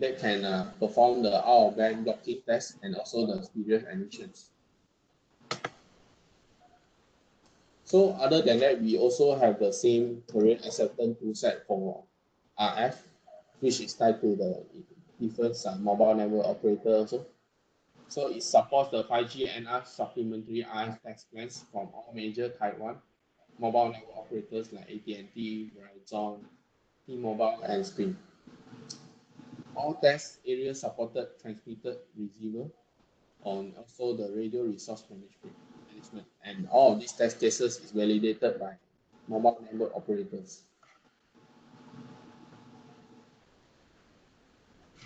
that can perform the out-of-band blocking test and also the spurious emissions. So other than that, we also have the same carrier acceptance toolset for RF, which is tied to the different mobile network operator also. So it supports the 5G NR supplementary RF test plans from all major Type 1 mobile network operators like AT&T, Verizon, T-Mobile, and Sprint. All test areas supported transmitted receiver on also the radio resource management, and all of these test cases is validated by mobile network operators.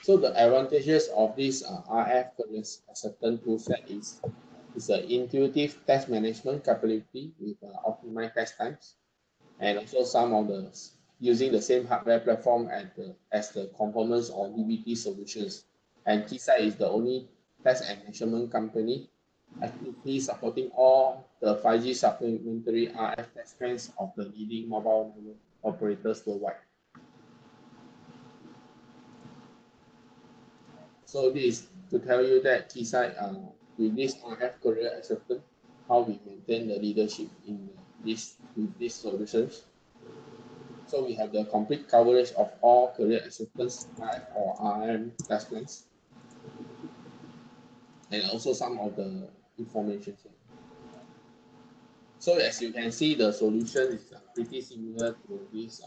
So the advantages of this RF acceptance toolset is an intuitive test management capability with optimized test times, and also some of the using the same hardware platform as the conformance or DVT solutions. And Keysight is the only test and measurement company actively supporting all the 5G supplementary RF test plans of the leading mobile network operators worldwide. So this is to tell you that Keysight, with this RF carrier acceptance, how we maintain the leadership in with these solutions. So we have the complete coverage of all carrier acceptance RF or RM test plans, and also some of the information here. So as you can see, the solution is pretty similar to this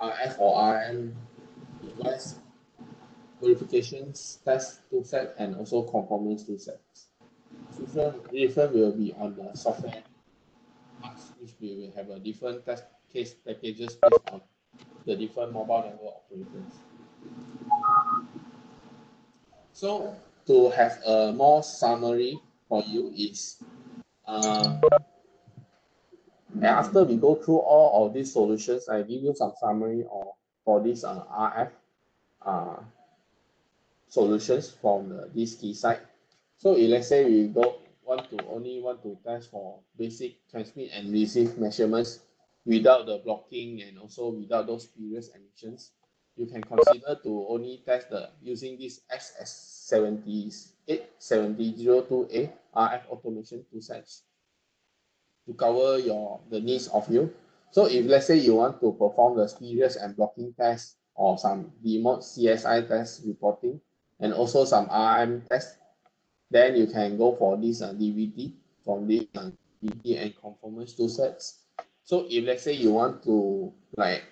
RF or RM device verifications test toolset and also conformance toolsets. Different will be on the software parts, which we will have a different test case packages based on the different mobile network operators. So to have a more summary for you is after we go through all of these solutions, I give you some summary for this RF solutions from this Keysight. So if let's say we only want to test for basic transmit and receive measurements without the blocking and also without those spurious emissions, you can consider to only test using this XS7087002A RF automation toolsets to cover the needs of you. So if let's say you want to perform the serious and blocking test or some remote CSI test reporting and also some RM test, then you can go for this DVD from this DVD and conformance toolsets. So if let's say you want to like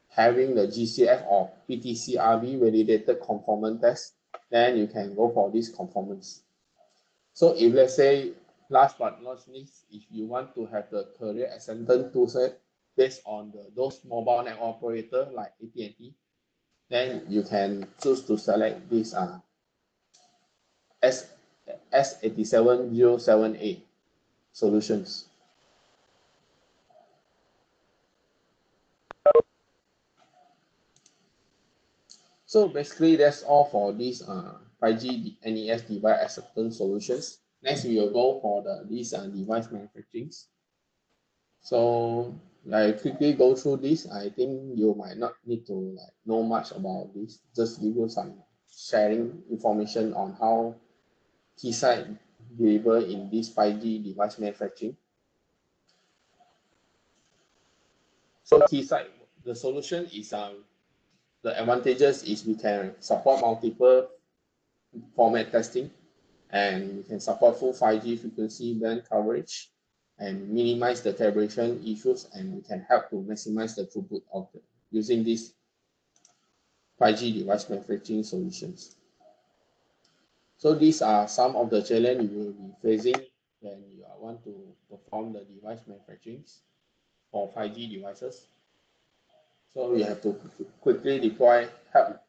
having the GCF or PTCRB validated conformance test, then you can go for this conformance. So if let's say, last but not least, if you want to have the career acceptance toolset based on those mobile network operator like AT&T, then you can choose to select this S8707A solutions. So basically, that's all for these 5G NES device acceptance solutions. Next, we will go for these device manufacturing. So I quickly go through this. I think you might not need to know much about this. Just give you some sharing information on how Keysight deliver in this 5G device manufacturing. So Keysight, the solution is the advantages is we can support multiple format testing, and we can support full 5G frequency band coverage and minimize the calibration issues, and we can help to maximize the throughput of using these 5G device manufacturing solutions. So these are some of the challenges you will be facing when you want to perform the device manufacturing for 5G devices. So you have to quickly deploy to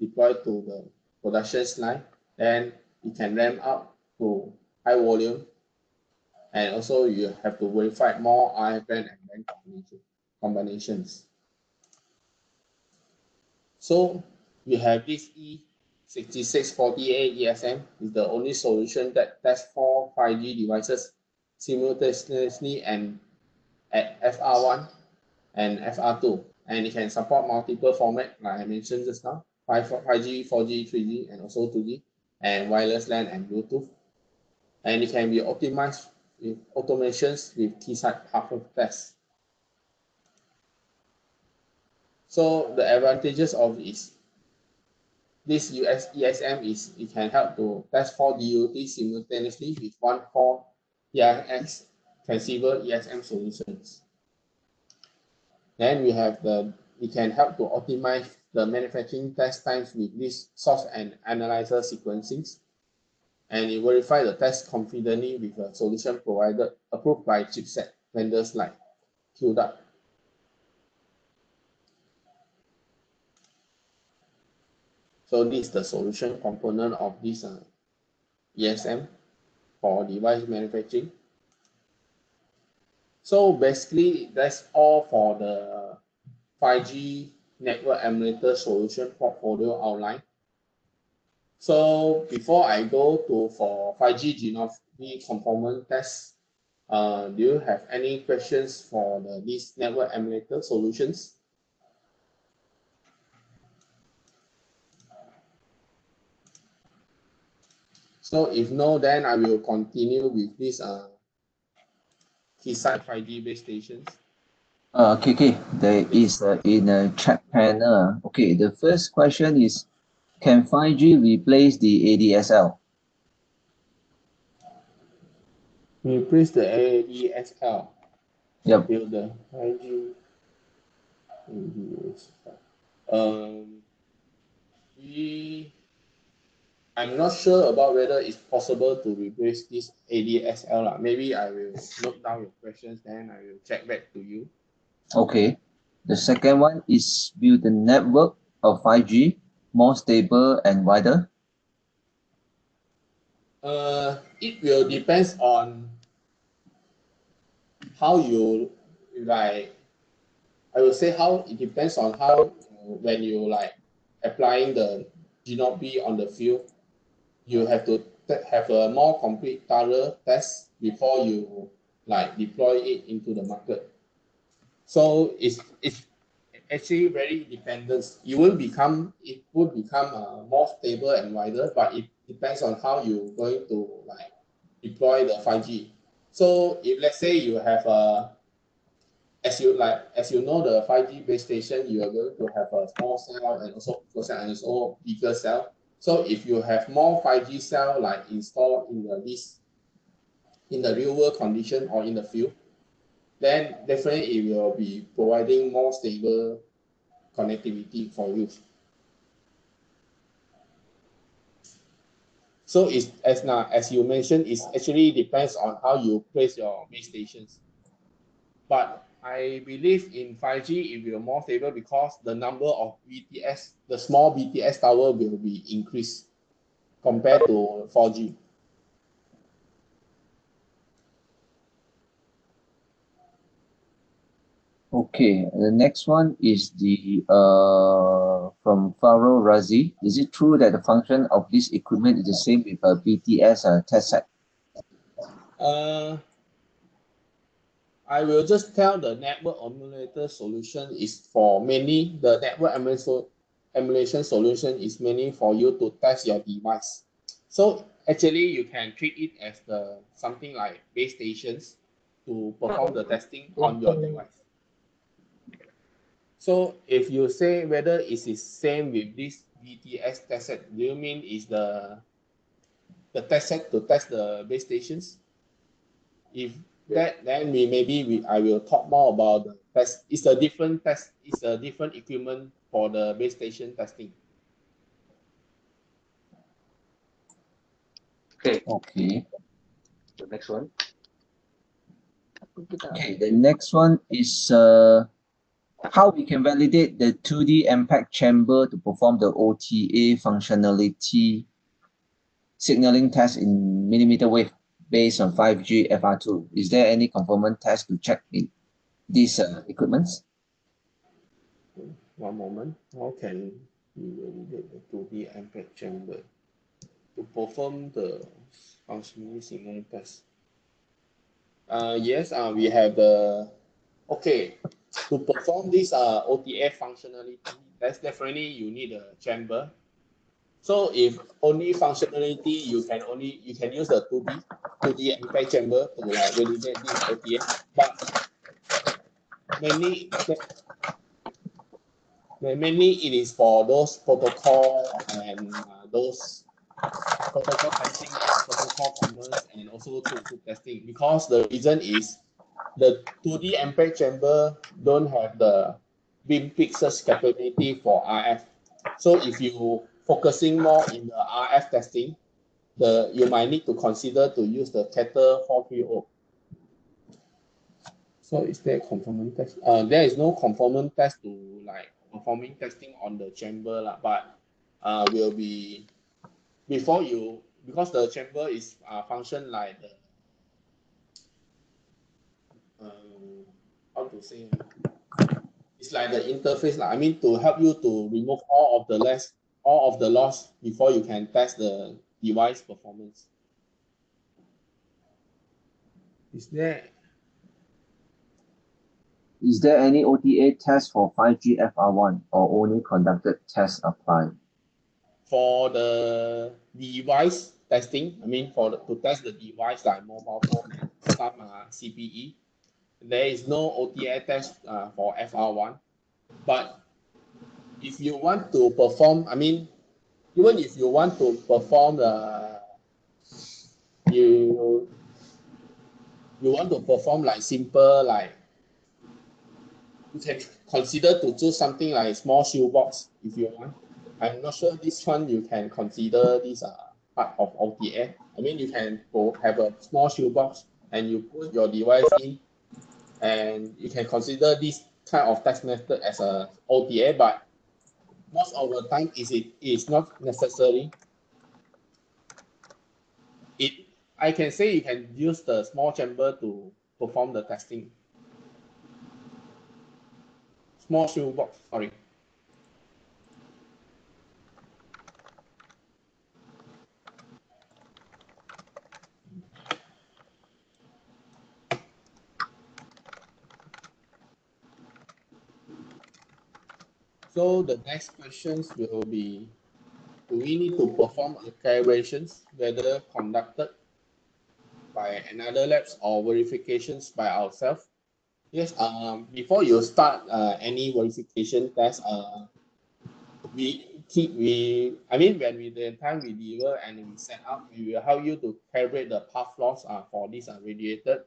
the production line, then you can ramp up to high volume, and also you have to verify more RF band and band combinations. So we have this E6648 ESM is the only solution that tests 4 5G devices simultaneously and at FR1 and FR2, and it can support multiple formats like I mentioned just now, 5G, 4G, 3G, and also 2G, and wireless LAN and Bluetooth. And it can be optimized with automations with Keysight Puffer tests. So the advantages of this ESM is it can help to test 4 DUT simultaneously with 1 core EIX transceiver ESM solutions. Then we have it can help to optimize the manufacturing test times with this source and analyzer sequencings, and it verify the test confidently with a solution provided approved by chipset vendors like QDAP. So this is the solution component of this ESM for device manufacturing. So basically, that's all for the 5G network emulator solution portfolio outline. So before I go for 5G genome conformance test, do you have any questions for these network emulator solutions? So if no, then I will continue with this Keysight 5G base stations. Okay, there is in a chat panel. Okay, the first question is, can 5G replace the ADSL? Replace the ADSL. Yep. Build the 5G ADSL. I'm not sure about whether it's possible to replace this ADSL. Maybe I will note down your questions, then I will check back to you. Okay. The second one is, build the network of 5G more stable and wider? It will depend on how you like. I will say how it depends on how when you applying the GNOB on the field, you have to have a more complete thorough test before you deploy it into the market. So it's actually very dependent. It would become more stable and wider, but it depends on how you're going to deploy the 5G. So if let's say you have as you know, the 5G base station, you are going to have a small cell and also bigger cell. So if you have more 5G cell like installed in the real world condition or in the field, then definitely it will be providing more stable connectivity for you. So it's as you mentioned, it actually depends on how you place your base stations. But I believe in 5G it will be more stable because the number of BTS, the small BTS tower will be increased compared to 4G. Okay, the next one is the from Faro Razi. Is it true that the function of this equipment is the same with a BTS test set? I will just tell the network emulator solution is for mainly the network emulation solution is mainly for you to test your device. So actually you can treat it as something like base stations to perform the testing on your device. So if you say whether it is same with this BTS test set, do you mean is the test set to test the base stations? If that, then I will talk more about the test. It's a different test. It's a different equipment for the base station testing. Okay. The next one. Okay, the next one is how we can validate the 2D impact chamber to perform the OTA functionality signaling test in millimeter wave based on 5G FR2. Is there any conformance test to check these equipments? One moment. How can you validate the 2D impact chamber to perform the functionality signaling test? Yes, we have okay, to perform this OTA functionality test, definitely you need a chamber. So if only functionality, you can use the 2D impact chamber to like validate this OTA, but mainly it is for those protocol and those protocol testing, protocol commerce, and also to testing, because the reason is the 2D impact chamber don't have the beam pixels capability for RF. So if you focusing more in the RF testing, you might need to consider to use the Cater 430. So is there conformance test? There is no conformance test to like performing testing on the chamber lah, but will be because the chamber is function like the how to say, it's like the interface lah. I mean, to help you to remove all of the loss before you can test the device performance. Is there any OTA test for 5G FR1 or only conducted tests apply? For the device testing, I mean to test the device like mobile phone and some CPE, there is no OTA test for FR1. But if you want to perform, I mean, even if you want to perform you want to perform like simple, like you can consider to choose something like small shoebox if you want. I'm not sure this one you can consider this part of OTA. I mean, you can go have a small shoebox and you put your device in, and you can consider this kind of test method as a OTA, but most of the time it is not necessary. I can say you can use the small chamber to perform the testing. Small shoebox, sorry. So the next questions will be, do we need to perform calibrations, whether conducted by another labs or verifications by ourselves? Yes. Before you start any verification test, when the time we deliver and we set up, we will help you to calibrate the path loss for this radiator.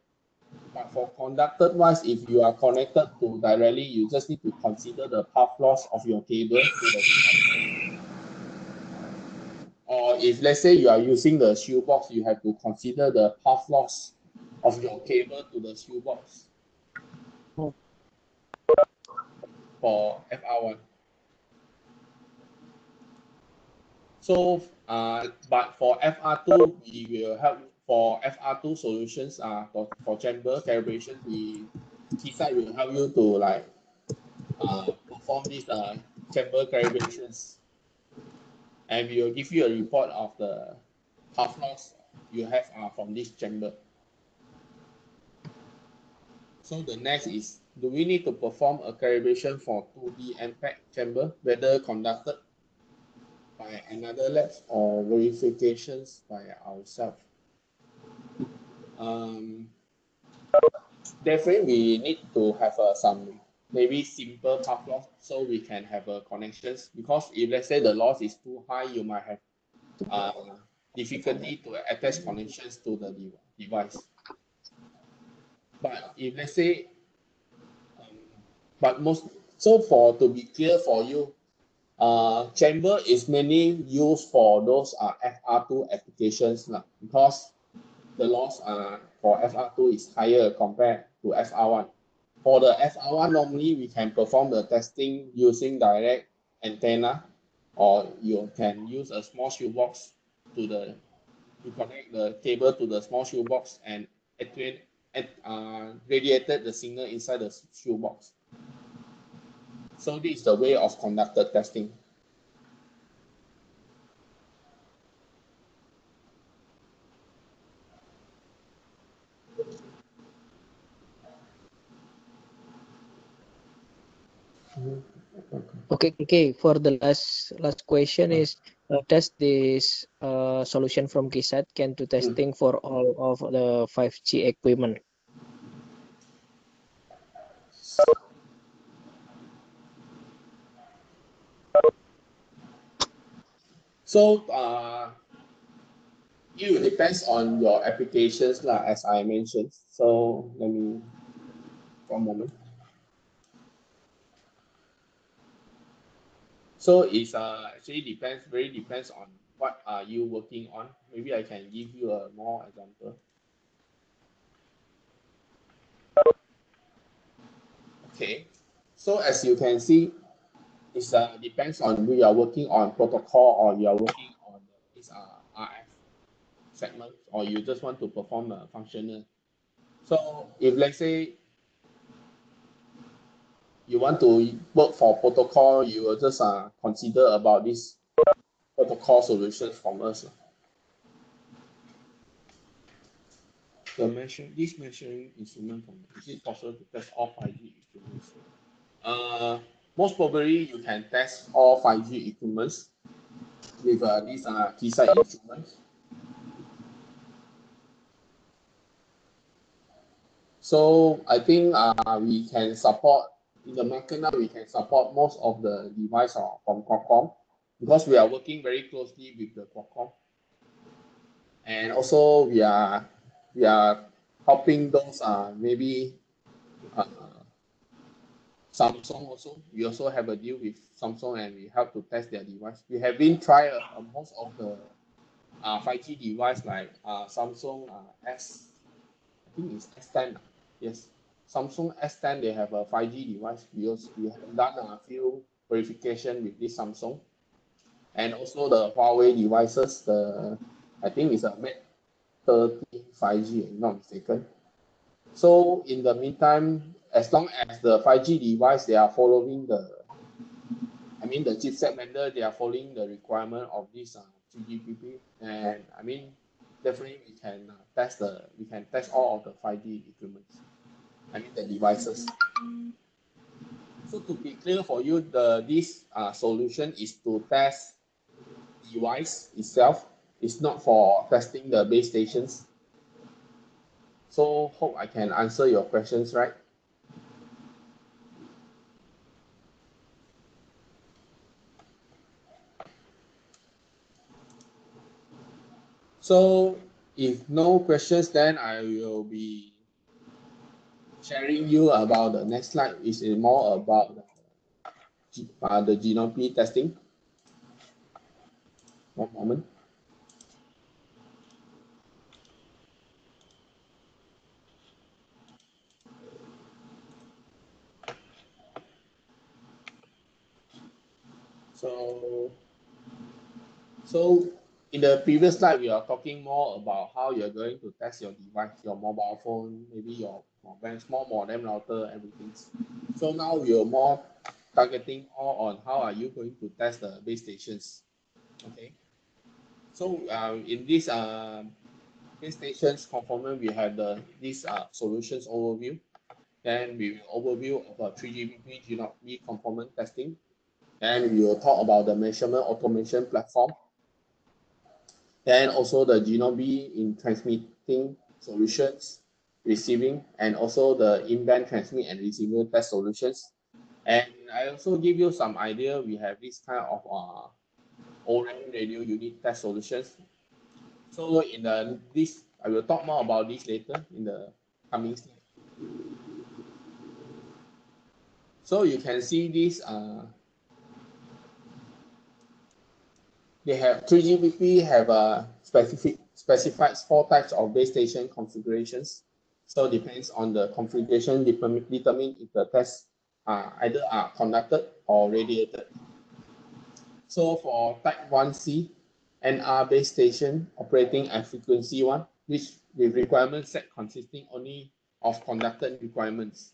But for conducted wise, if you are connected to directly, you just need to consider the path loss of your cable to the device. Or if let's say you are using the shoebox, you have to consider the path loss of your cable to the shoebox for FR1. So, but for FR2, we will help for FR2 solutions. For chamber calibration, Keysight will help you to perform these chamber calibrations, and we will give you a report of the path loss you have from this chamber. So the next is, do we need to perform a calibration for 2D impact chamber, whether conducted by another lab or verifications by ourselves? Definitely we need to have some maybe simple path loss so we can have connections, because if let's say the loss is too high, you might have difficulty to attach connections to the device. But if let's say to be clear for you, chamber is mainly used for those FR2 applications because the loss for FR2 is higher compared to FR1. For the FR1, normally we can perform the testing using direct antenna, or you can use a small shoebox to connect the cable to the small shoebox and radiated the signal inside the shoebox. So this is the way of conducted testing. Okay. For the last question is, does this solution from Keysight can do testing for all of the 5G equipment? So it depends on your applications as I mentioned. So let me for a moment. So it's actually very depends on what are you working on. Maybe I can give you a more example. Okay, so as you can see, it depends on we are working on protocol or you are working on this RF segment, or you just want to perform a functional. So if let's say you want to work for protocol, you will just consider about this protocol solutions from us. This measuring instrument, is it possible to test all 5G instruments? Most probably you can test all 5G equipments with these Keysight instruments. So I think we can support, in the Machina, we can support most of the devices from Qualcomm, because we are working very closely with the Qualcomm. And also we are helping those maybe Samsung also. We also have a deal with Samsung and we help to test their device. We have been trying most of the 5G device like Samsung I think it's S10. Yes, Samsung S10, they have a 5G device. We have done a few verification with this Samsung. And also the Huawei devices, I think it's a Mate 30 5G, if I'm not mistaken. So in the meantime, as long as the 5G device, they are following the chipset vendor, they are following the requirement of this 3GPP, and definitely we can test all of the 5G equipment. The devices. So to be clear for you, this solution is to test device itself. It's not for testing the base stations. So hope I can answer your questions, right? So if no questions, then I will be sharing you about the next slide. Is more about the GNOP testing. One moment. So in the previous slide, we are talking more about how you're going to test your device, your mobile phone, maybe your small modem router, everything. So now we are more targeting all on how are you going to test the base stations. Okay. So in this base stations conformance, we have this solutions overview. Then we will overview of 3GPP GNOP conformance testing. And we will talk about the measurement automation platform. Then also the GNOP in transmitting solutions, receiving, and also the in-band transmit and receiver test solutions. And I also give you some idea. We have this kind of ORAN radio unit test solutions. So in this, I will talk more about this later in the coming slide. So you can see this. They have 3GPP have a specified 4 types of base station configurations. So depends on the configuration determine if the tests either are conducted or radiated. So for type 1C, NR base station operating at frequency 1, which with requirement set consisting only of conducted requirements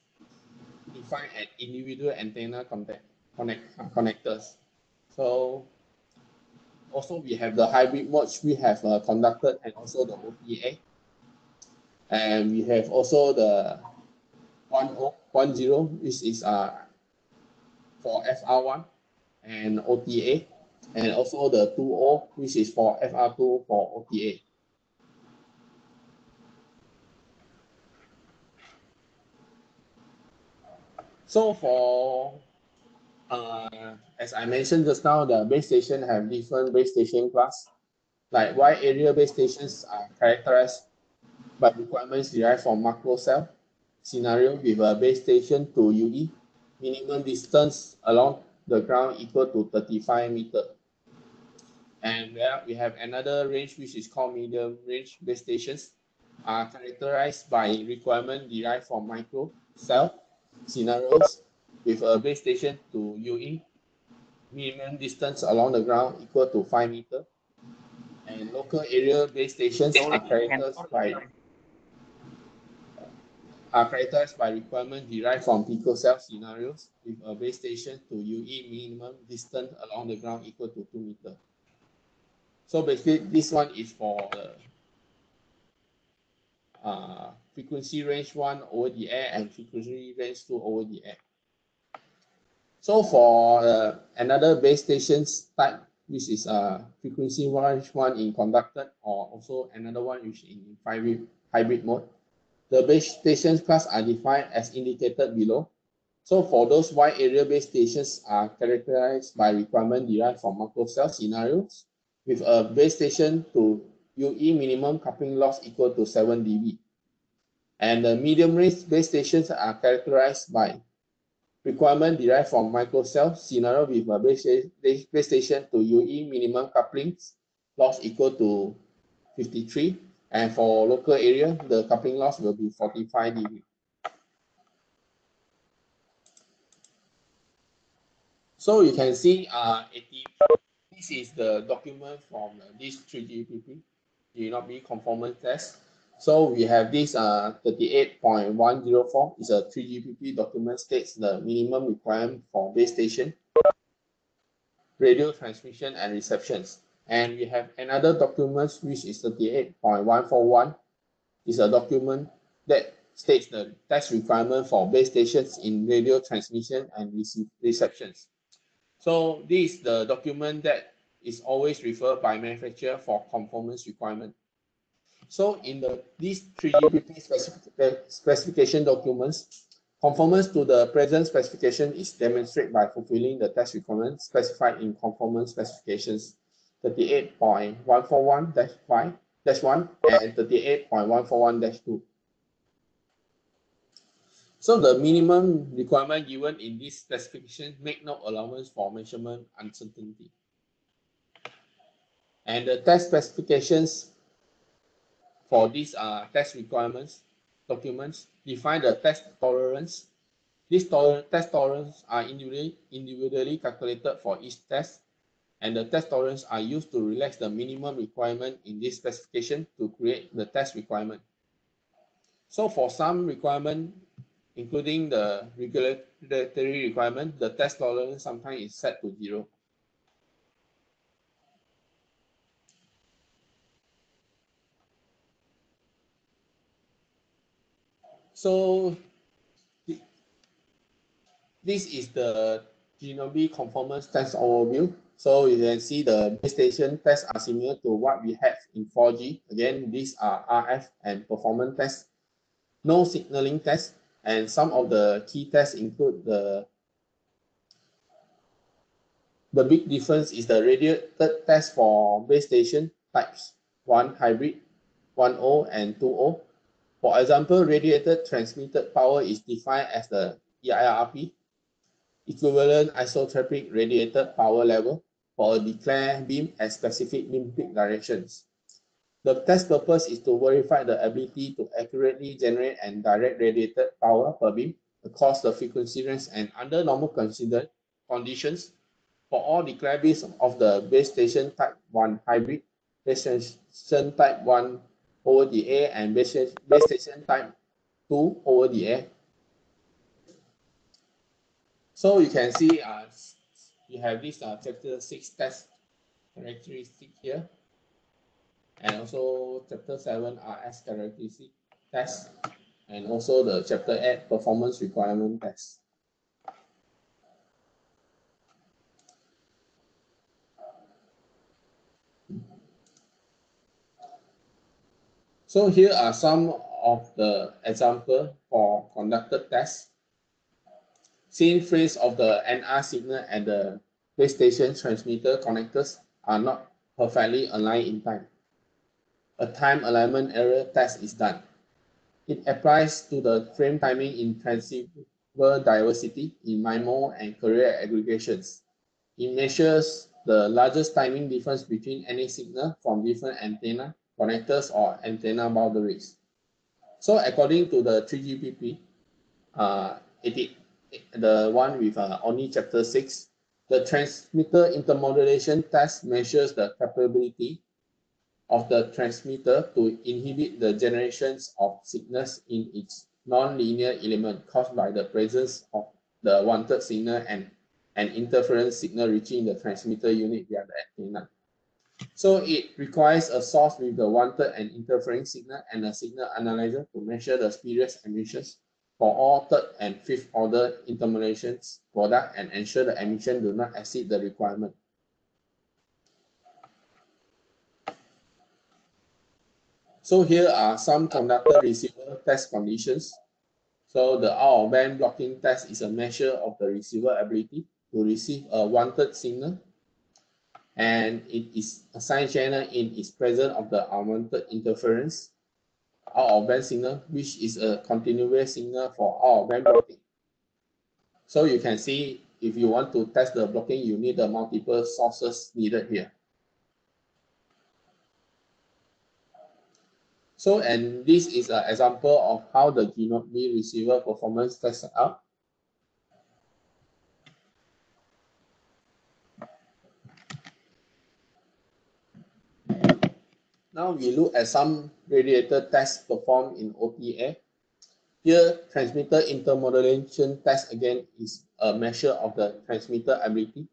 defined at individual antenna connectors. So also we have the hybrid modes we have conducted and also the OTA. And we have also the 10, which is for FR1 and OTA, and also the 20, which is for FR2 for OTA. So for as I mentioned just now, the base station have different base station class. Like wide area base stations are characterized by requirements derived from macro cell scenario with a base station to UE, minimum distance along the ground equal to 35 meters. And we have another range which is called medium range base stations, are characterized by requirement derived from micro cell scenarios with a base station to UE, minimum distance along the ground equal to 5 meters. And local area base stations are characterized by requirement derived from picocell scenarios with a base station to UE minimum distance along the ground equal to 2 meters. So basically, this one is for the frequency range 1 over the air and frequency range 2 over the air. So for another base stations type, which is frequency range 1 in conducted, or also another one which is in hybrid mode. The base stations class are defined as indicated below. So for those wide area base stations are characterized by requirement derived from macro cell scenarios with a base station to UE minimum coupling loss equal to 7 dB. And the medium range base stations are characterized by requirement derived from microcell scenario with a base station to UE minimum couplings loss equal to 53. And for local area, the coupling loss will be 45 dB. So you can see this is the document from this 3GPP, GNOP conformance test. So we have this 38.104 is a 3GPP document states the minimum requirement for base station, radio transmission and receptions. And we have another document which is 38.141 is a document that states the test requirement for base stations in radio transmission and receptions. So this is the document that is always referred by manufacturer for conformance requirement. So in these 3GPP specification documents, conformance to the present specification is demonstrated by fulfilling the test requirements specified in conformance specifications 38.141-5 38.141-1 and 38.141-2. So the minimum requirement given in this specification make no allowance for measurement uncertainty. And the test specifications for these test requirements documents define the test tolerance. These test tolerances are individually calculated for each test, and the test tolerances are used to relax the minimum requirement in this specification to create the test requirement. So for some requirement, including the regulatory requirement, the test tolerance sometimes is set to 0. So this is the GNOB conformance test overview. So you can see the base station tests are similar to what we have in 4G. Again, these are RF and performance tests. No signaling tests, and some of the key tests include the big difference is the radiator test for base station types 1 hybrid, 1O and 2O. For example, radiator transmitted power is defined as the EIRP, equivalent isotropic radiated power level, for a declared beam at specific beam peak directions. The test purpose is to verify the ability to accurately generate and direct radiated power per beam across the frequency range and under normal conditions for all declared beams of the base station type 1 hybrid, base station type 1 over the air, and base station type 2 over the air. So you can see you have this chapter 6 test characteristic here, and also chapter 7 RS characteristic test, and also the chapter 8 performance requirement test. So here are some of the examples for conducted tests. Scene phase of the NR signal and the base station transmitter connectors are not perfectly aligned in time. A time alignment error test is done. It applies to the frame timing in transceiver diversity in MIMO and carrier aggregations. It measures the largest timing difference between any signal from different antenna connectors or antenna boundaries. So according to the 3GPP, the one with only chapter 6, the transmitter intermodulation test measures the capability of the transmitter to inhibit the generations of signals in its non-linear element caused by the presence of the wanted signal and an interference signal reaching the transmitter unit via the antenna. So it requires a source with the wanted and interfering signal and a signal analyzer to measure the spurious emissions for all third and fifth order intermodulations product and ensure the emission do not exceed the requirement. So here are some conductor receiver test conditions. So the out of band blocking test is a measure of the receiver ability to receive a wanted signal, and it is a side channel in its presence of the unwanted interference out of band signal, which is a continuous signal for out of band blocking. So you can see if you want to test the blocking, you need the multiple sources needed here. So, and this is an example of how the GNOB receiver performance test out. Now we look at some radiator tests performed in OTA. Here, transmitter intermodulation test again is a measure of the transmitter ability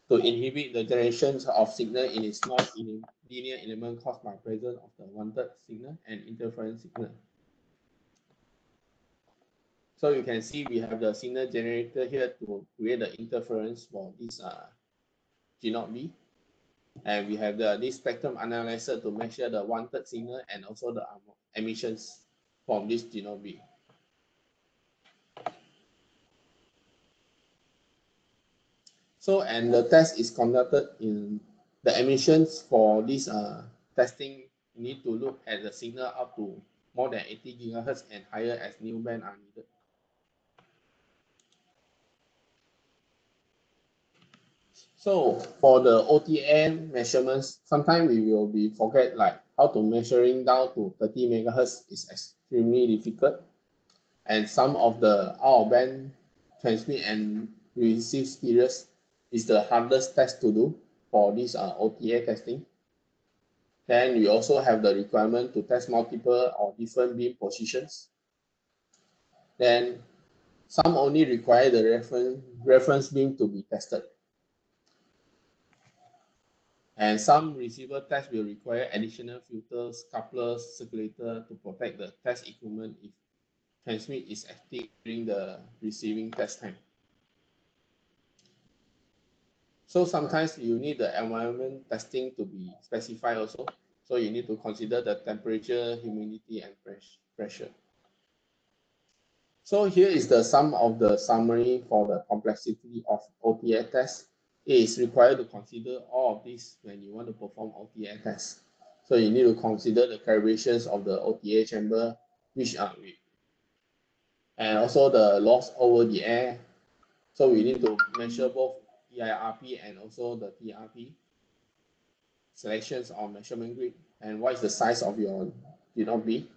to inhibit the generations of signal in its non-linear element caused by presence of the wanted signal and interference signal. So you can see we have the signal generator here to create the interference for this GNOB. And we have this spectrum analyzer to measure the wanted signal and also the emissions from this GNOB. So, and the test is conducted in the emissions for this testing, you need to look at the signal up to more than 80 GHz and higher as new band are needed. So for the OTA measurements, sometimes we will be forget like how to measuring down to 30 MHz is extremely difficult. And some of the out of band transmit and receive periods is the hardest test to do for this OTA testing. Then we also have the requirement to test multiple or different beam positions. Then some only require the reference beam to be tested. And some receiver tests will require additional filters, couplers, circulator to protect the test equipment if transmit is active during the receiving test time. So sometimes you need the environment testing to be specified also. So you need to consider the temperature, humidity, and pressure. So here is the sum of the summary for the complexity of OTA tests. It is required to consider all of this when you want to perform OTA tests. So you need to consider the calibrations of the OTA chamber, which are weak, and also the loss over the air. So we need to measure both EIRP and also the TRP. Selections of measurement grid, and what is the size of your D0B.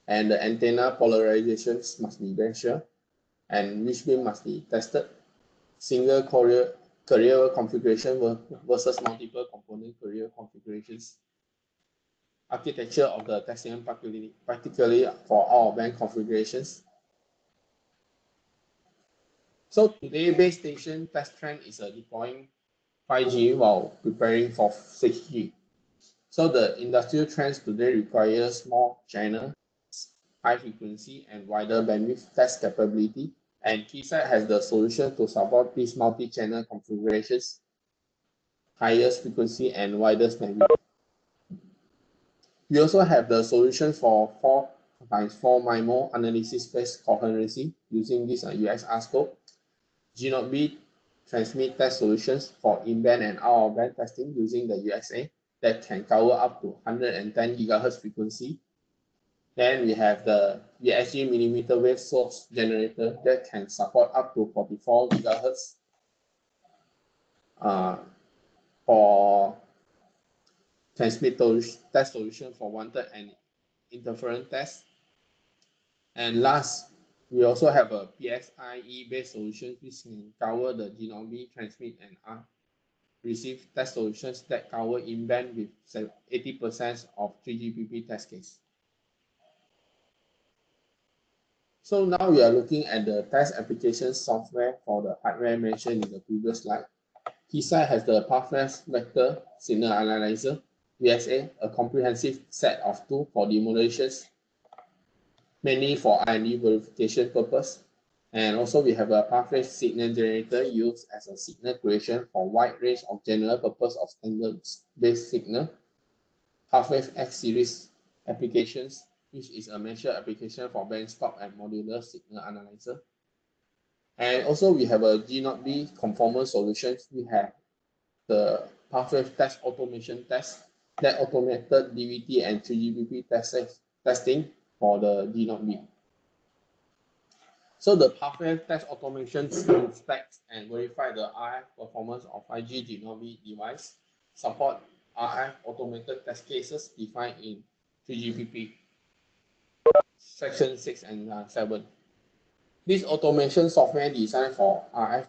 And the antenna polarizations must be measured, and which beam must be tested. Single carrier configuration versus multiple component carrier configurations. Architecture of the testing, particularly for our band configurations. So today, base station test trend is deploying 5G while preparing for 6G. So the industrial trends today require small channel, high frequency, and wider bandwidth test capability. And Keysight has the solution to support these multi-channel configurations, highest frequency and widest bandwidth. We also have the solution for 4x4 MIMO analysis-based coherency using this UXR scope, G0B transmit test solutions for in-band and out-of-band testing using the UXA that can cover up to 110 GHz frequency. Then we have the VSG millimeter wave source generator that can support up to 44 GHz for transmit test solution for wanted and interference test. And last, we also have a PSIE based solution which can cover the G0B transmit and receive test solutions that cover in-band with 80% of 3GPP test case. So now we are looking at the test application software for the hardware mentioned in the previous slide. Keysight has the Pathwise Vector Signal Analyzer, VSA, a comprehensive set of tools for demolitions, mainly for R&D verification purpose. And also we have a pathway signal generator used as a signal creation for wide range of general purpose of standard-based signal. Half-wave X series applications, which is a measure application for benchtop and modular signal analyzer. And also we have a G0B conformance solutions. We have the pathway test automation test that automated DVT and 3GPP testing for the G0B. So the pathway test automation inspects and verify the RF performance of 5G G0B device, support RF automated test cases defined in 3GPP, section 6 and 7. This automation software designed for RF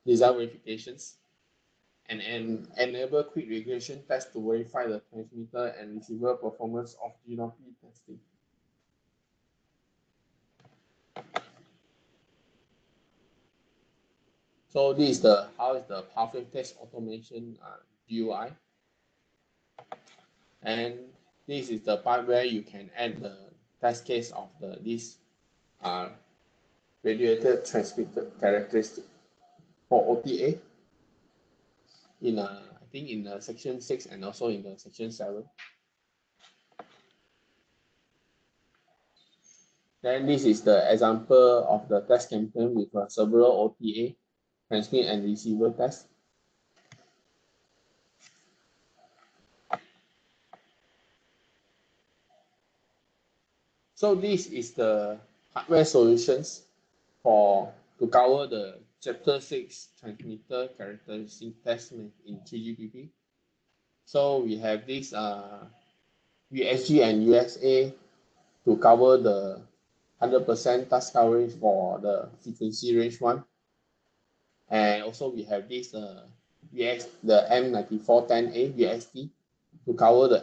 design verifications and enable quick regression tests to verify the transmitter and receiver performance of G0B testing. So this is how is the pathway test automation GUI, and this is the part where you can add the test case of this radiator transmitter characteristic for OTA in I think in section 6 and also in the section 7. Then this is the example of the test campaign with several OTA transmit and receiver tests. So this is the hardware solutions to cover the Chapter 6 transmitter characteristic test in 3GPP. So we have this USG and USA to cover the 100% touch coverage for the frequency range one. And also we have this the M9410A VXT to cover the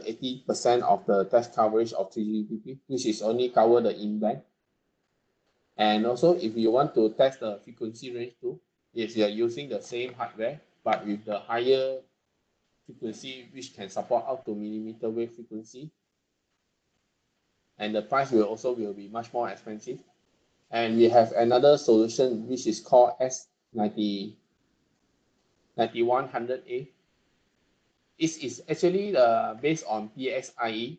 80% of the test coverage of 3GPP, which is only cover the in-band. And also if you want to test the frequency range too, yes, you are using the same hardware, but with the higher frequency, which can support up to millimeter wave frequency. And the price will also be much more expensive. And we have another solution which is called S9100A. It is actually based on PXIe.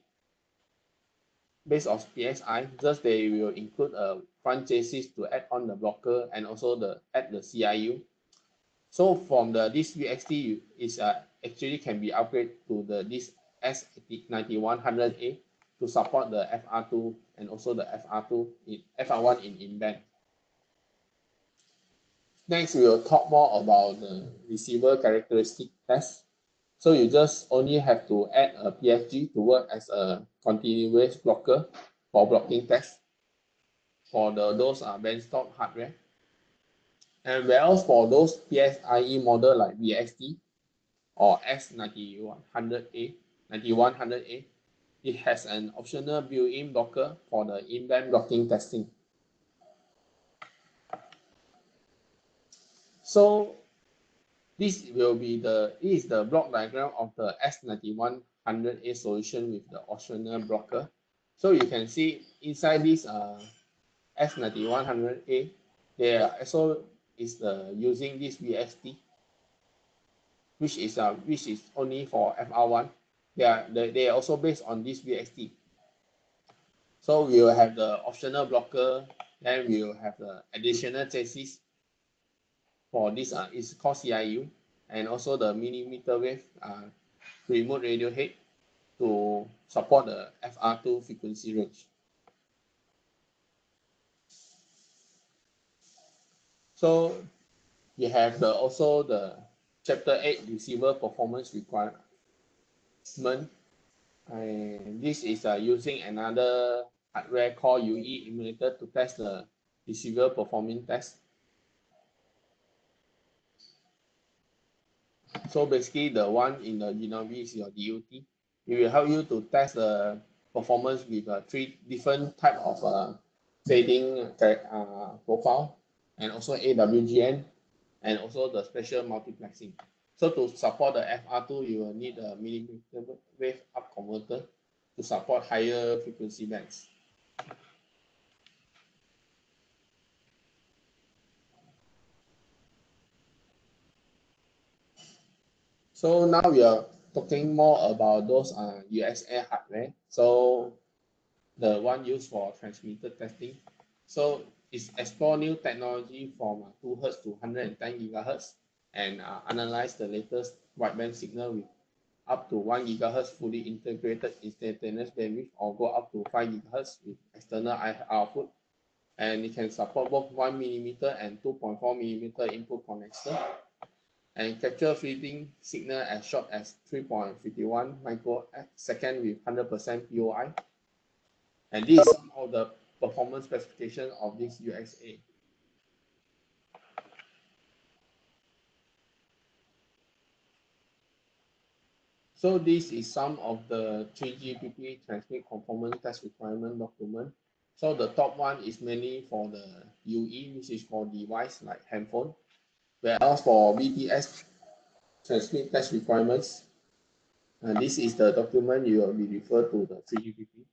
Based on PXI, just they will include a front chassis to add on the blocker and also add the CIU. So from this VXT is actually can be upgraded to this S9100A to support the FR2 and also the FR1 in band. Next, we will talk more about the receiver characteristic test. So you just only have to add a PFG to work as a continuous blocker for blocking tests for those benchtop hardware. And whereas for those PSIe model like VXT or S9100A, it has an optional built-in blocker for the in-band blocking testing. So this is the block diagram of the S9100A solution with the optional blocker. So you can see inside this S9100A, there also is using this VXT, which is only for FR1. They are also based on this VXT. So we will have the optional blocker, then we will have the additional chassis for this is called CIU, and also the millimeter wave remote radio head to support the FR2 frequency range. So you have also the Chapter 8 receiver performance requirement. And this is using another hardware called UE emulator to test the receiver performance test. So basically the one in the Genovi is your DUT. It will help you to test the performance with 3 different type of fading profile, and also AWGN, and also the special multiplexing. So to support the FR2, you will need a millimeter wave up converter to support higher frequency bands. So now we are talking more about those USA hardware. So the one used for transmitter testing. So it's explore new technology from 2 Hz to 110 GHz and analyze the latest wideband signal with up to 1 GHz fully integrated instantaneous bandwidth, or go up to 5 GHz with external output. And it can support both 1 mm and 2.4 mm input connector, and capture fleeting signal as short as 3.51 microsecond with 100% POI. And this is some of the performance specification of this USA. So this is some of the 3GPP transmit conformance test requirement document. So the top one is mainly for the UE, which is for device like handphone. Whereas for BTS transmit test requirements, this is the document you will be referred to the 3GPP.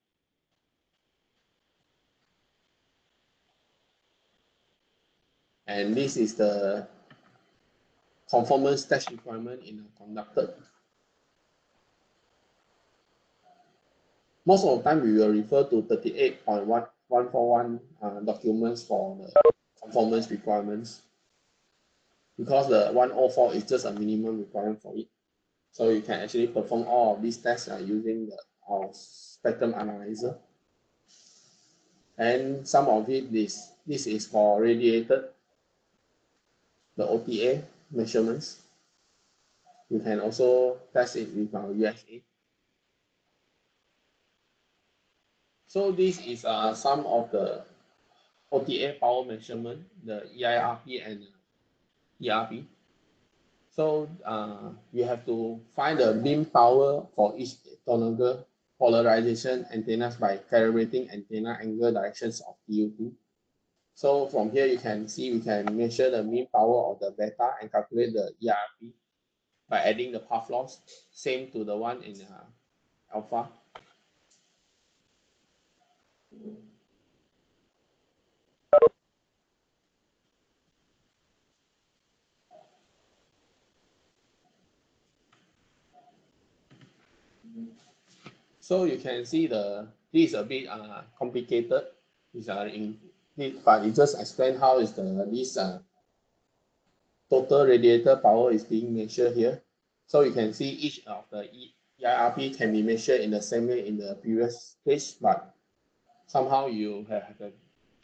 And this is the conformance test requirement in a conductor. Most of the time, we will refer to 38.141 documents for the conformance requirements, because the 104 is just a minimum requirement for it. So you can actually perform all of these tests using our spectrum analyzer. And some of it, this is for radiator, the OTA measurements. You can also test it with our USA. So this is some of the OTA power measurement, the EIRP and ERP. So you have to find the beam power for each orthogonal polarization antennas by calibrating antenna angle directions of TUT. So from here you can see we can measure the mean power of the beta and calculate the ERP by adding the path loss, same to the one in alpha. So you can see this is a bit complicated. But it just explain how is this total radiator power is being measured here. So you can see each of the EIRP can be measured in the same way in the previous page, but somehow you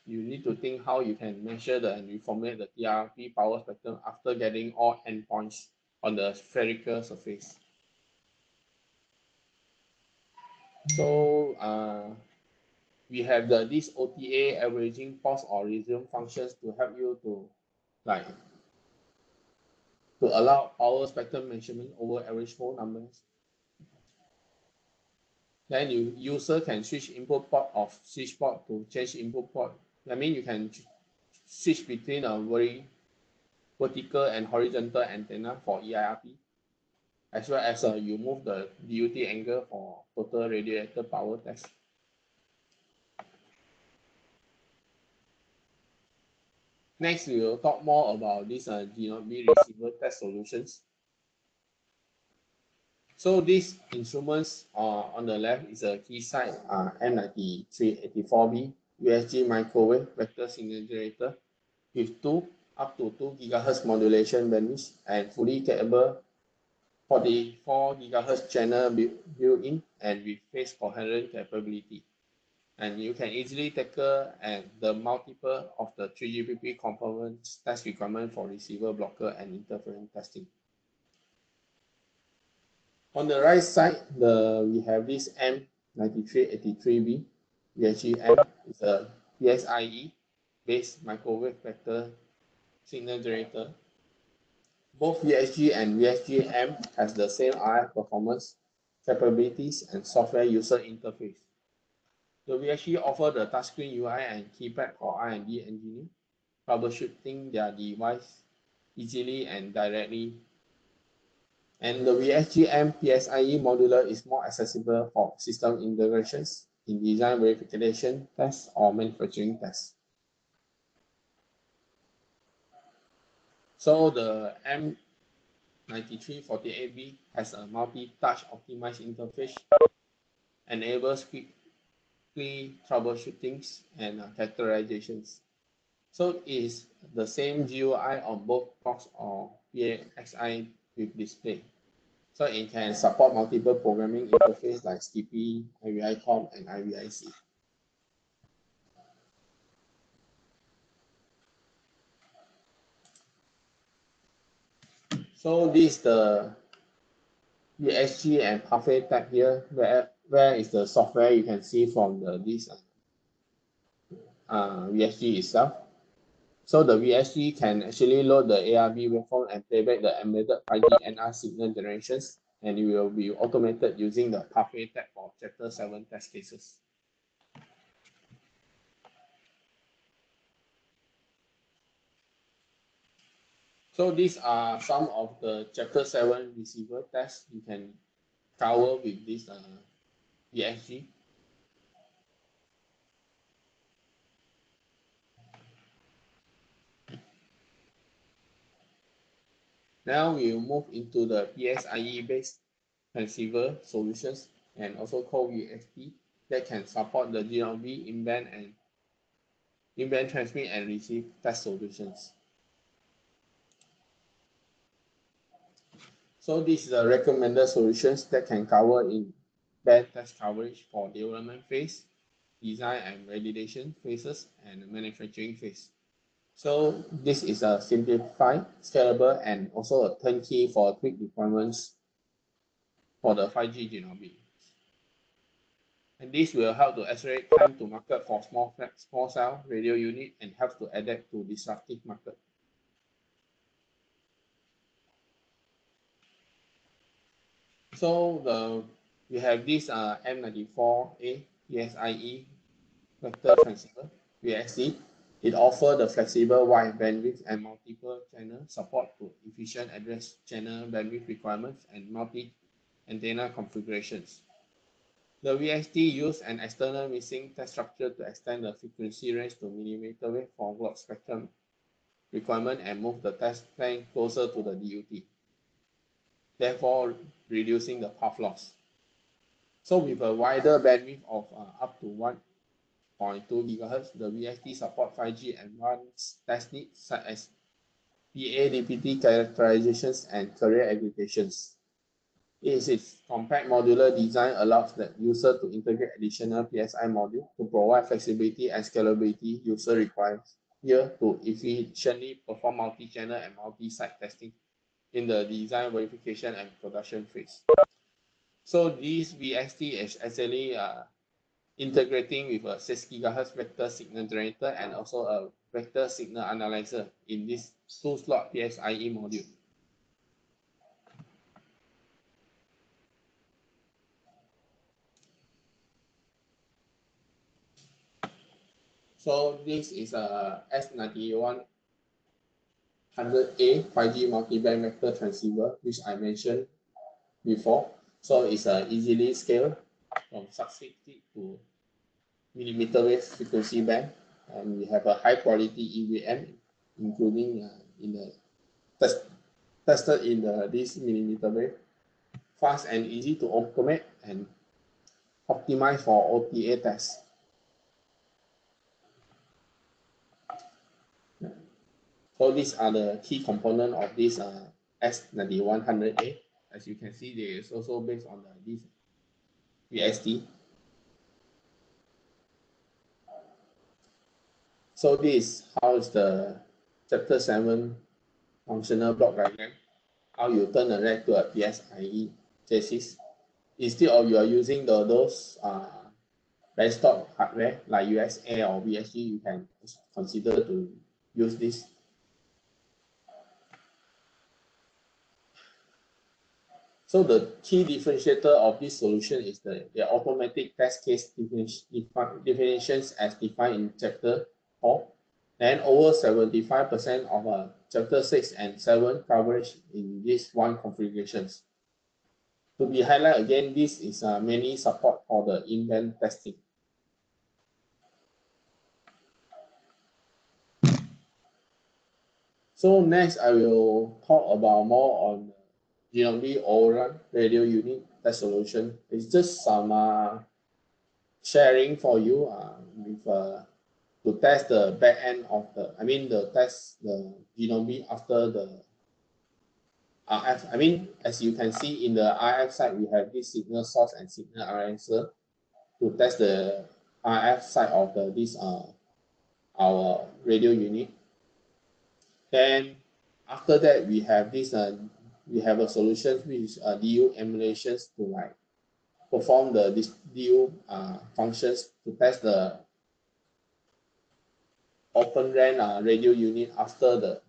need to think how you can measure and reformulate the EIRP power spectrum after getting all endpoints on the spherical surface. So we have this OTA averaging pause or resume functions to help you to allow power spectrum measurement over average mode numbers. Then user can switch input port of switch port to change input port. That means you can switch between a very vertical and horizontal antenna for EIRP, as well as you move the DUT angle for total radiator power test. Next, we will talk more about this GNB receiver test solutions. So these instruments on the left is a Keysight M9384B USG microwave vector signal generator with up to 2 GHz modulation bandwidth and fully capable 44 GHz channel built-in and with phase coherent capability. And you can easily tackle the multiple of the 3GPP conformance test requirement for receiver blocker and interference testing. On the right side, we have this M9383B VHG-M. It's a PSIe based microwave vector signal generator. Both VHG and VHG-M has the same RF performance, capabilities, and software user interface. The VHG offers the touchscreen UI and keypad for R&D engineers, troubleshooting their device easily and directly. And the VHG-M PSIe modular is more accessible for system integrations in design verification tests or manufacturing tests. So the M9348B has a multi-touch optimized interface, enables quickly troubleshootings and characterizations. So it is the same GUI on both PROX or PXI with display. So it can support multiple programming interfaces like STP, IVI-COM, and IVIC. So this is the VHG and pathway tab here, where is the software you can see from this VHG itself. So the VHG can actually load the ARB waveform and playback the embedded 5G NR signal generations, and it will be automated using the pathway tab for Chapter 7 test cases. So these are some of the Chapter 7 receiver tests you can cover with this VHG. Now we will move into the PSIe-based transceiver solutions, and also called VXT, that can support the GNB in-band and in-band transmit and receive test solutions. So this is the recommended solutions that can cover in band test coverage for development phase, design and validation phases, and manufacturing phase. So this is a simplified, scalable, and also a turnkey for quick deployments for the 5G genomics. And this will help to accelerate time to market for small cell radio unit and help to adapt to disruptive market. So we have this M94A PSIe vector transceiver VSD. It offers the flexible wide bandwidth and multiple channel support to efficient address channel bandwidth requirements and multi-antenna configurations. The VSD used an external missing test structure to extend the frequency range to millimeter wave for broad spectrum requirement and move the test plan closer to the DUT, therefore reducing the path loss. So with a wider bandwidth of up to 1.2 GHz, the VSD support 5G advanced test needs such as PA-DPT characterizations and carrier aggregations. Its compact modular design allows the user to integrate additional PSI module to provide flexibility and scalability user requires here to efficiently perform multi-channel and multi-site testing in the design, verification, and production phase. So this VSD is actually integrating with a 6 GHz vector signal generator and also a vector signal analyzer in this 2-slot PSIe module. So this is a S9100A 5G multiband vector transceiver, which I mentioned before. So it's easily scaled from sub-6 to millimeter wave frequency band, and we have a high quality EVM, including in the tested in this millimeter wave, fast and easy to automate and optimize for OTA tests. So these are the key components of this S9100A. As you can see, there is also based on this VSD. So this how is the chapter 7 functional block diagram. How you turn a rack to a PSIe chassis. Instead of you are using those desktop hardware like USA or VSG, you can consider to use this. So the key differentiator of this solution is the automatic test case definitions as defined in chapter 4, and over 75% of chapter 6 and 7 coverage in these one configurations. To be highlighted again, this is mainly support for the in-band testing. So next, I will talk about more on GNB ORAN radio unit test solution. It's just some sharing for you to test the back end of the GNB after the RF. As you can see in the RF side, we have this signal source and signal analyzer to test the RF side of our radio unit. Then after that, we have this we have a solution which is DU emulations to perform this DU functions to test the Open RAN radio unit after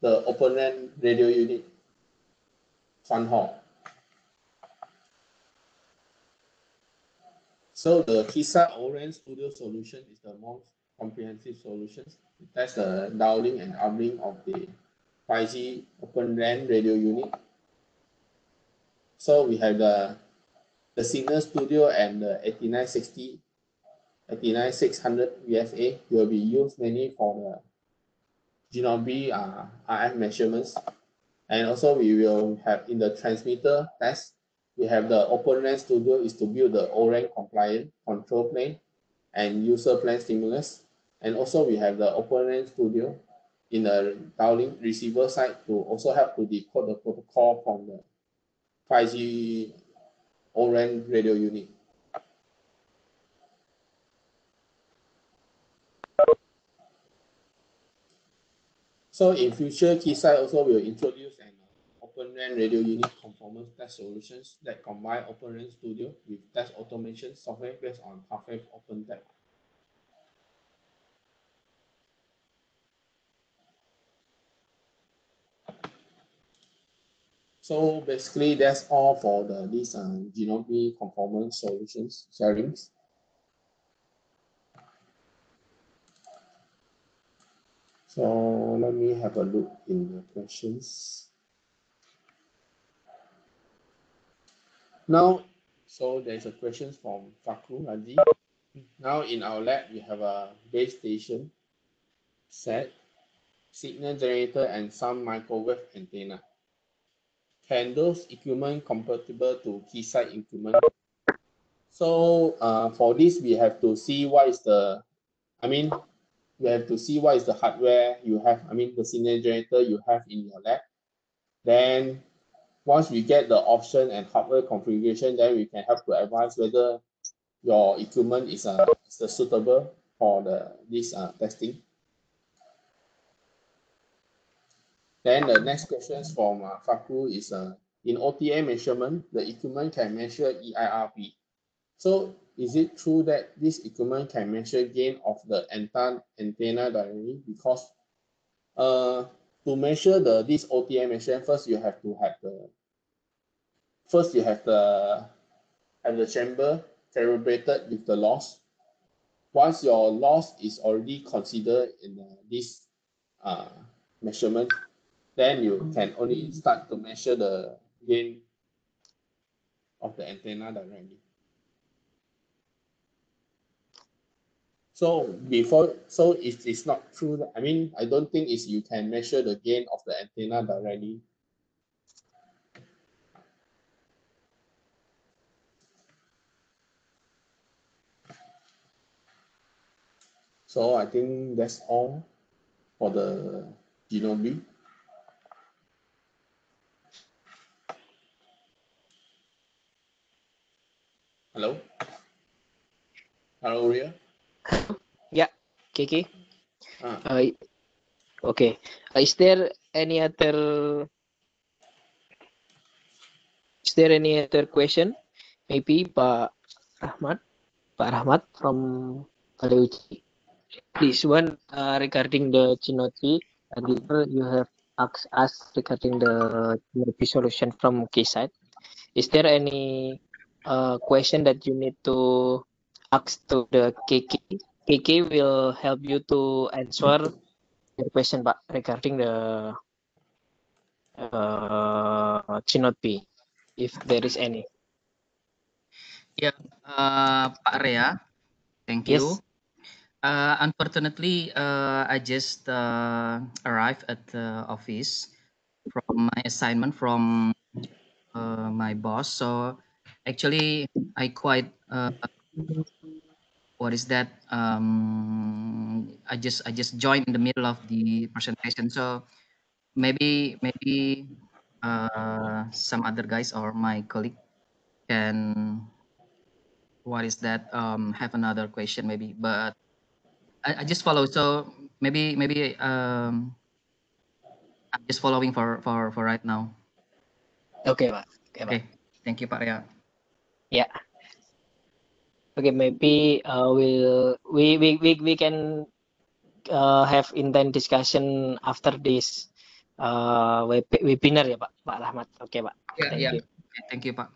the Open RAN radio unit front haul. So the Keysight ORAN Studio solution is the most comprehensive solution. It tests the downlink and uplink of the 5G Open RAN radio unit. So we have the Signal Studio and the 8960, 89600 VFA will be used mainly for the GNB RF measurements. And also we will have in the transmitter test, we have the Open RAN Studio is to build the ORAN compliant control plane and user plan stimulus. And also we have the Open RAN Studio in the downlink receiver side to also help to decode the protocol from the 5G ORAN radio unit. So in future, Keysight also will introduce an Open RAN radio unit conformance test solutions that combine Open RAN Studio with test automation software based on Pathwave OpenTech. So basically, that's all for these GNOME conformance solutions sharings. So let me have a look in the questions. Now, so there's a question from Fakru Raji. Now in our lab, we have a base station, set, signal generator, and some microwave antenna. Can those equipment compatible to Keysight equipment? So for this, we have to see what is the, we have to see what is the hardware you have, the signal generator you have in your lab. Then once we get the option and hardware configuration, then we can help to advise whether your equipment is suitable for this testing. Then the next question from Fakru is in OTA measurement, the equipment can measure EIRP. So is it true that this equipment can measure gain of the antenna directly? Because to measure this OTA measurement, first you have to have the chamber calibrated with the loss. Once your loss is already considered in this measurement, then you can only start to measure the gain of the antenna directly. So it is not true that, I don't think you can measure the gain of the antenna directly. So I think that's all for the GNOME. Hello? Hello, Ria? Yeah, Kiki. Ah. Okay. Is there any other question? Maybe Pak Rahmat from Kaleuci. This one regarding the GNOME. Earlier you have asked us regarding the GNOME solution from Keysight. Is there any question that you need to ask to the KK? KK will help you to answer your question, Pak, regarding the GNOME, if there is any. Yeah, Pak Rea, thank Yes. you. Unfortunately, I just arrived at the office from my assignment from my boss. So actually, I quite what is that? I just joined in the middle of the presentation. So maybe some other guys or my colleague can what is that? Have another question maybe, but I just follow. So maybe I'm just following for right now. Okay, Pak. Okay, thank you, Pak Rea. Yeah. Okay, maybe we can have intense discussion after this webinar ya Pak Rahmat. Okay, Pak. Yeah, Thank yeah. you. Okay, thank you, Pak.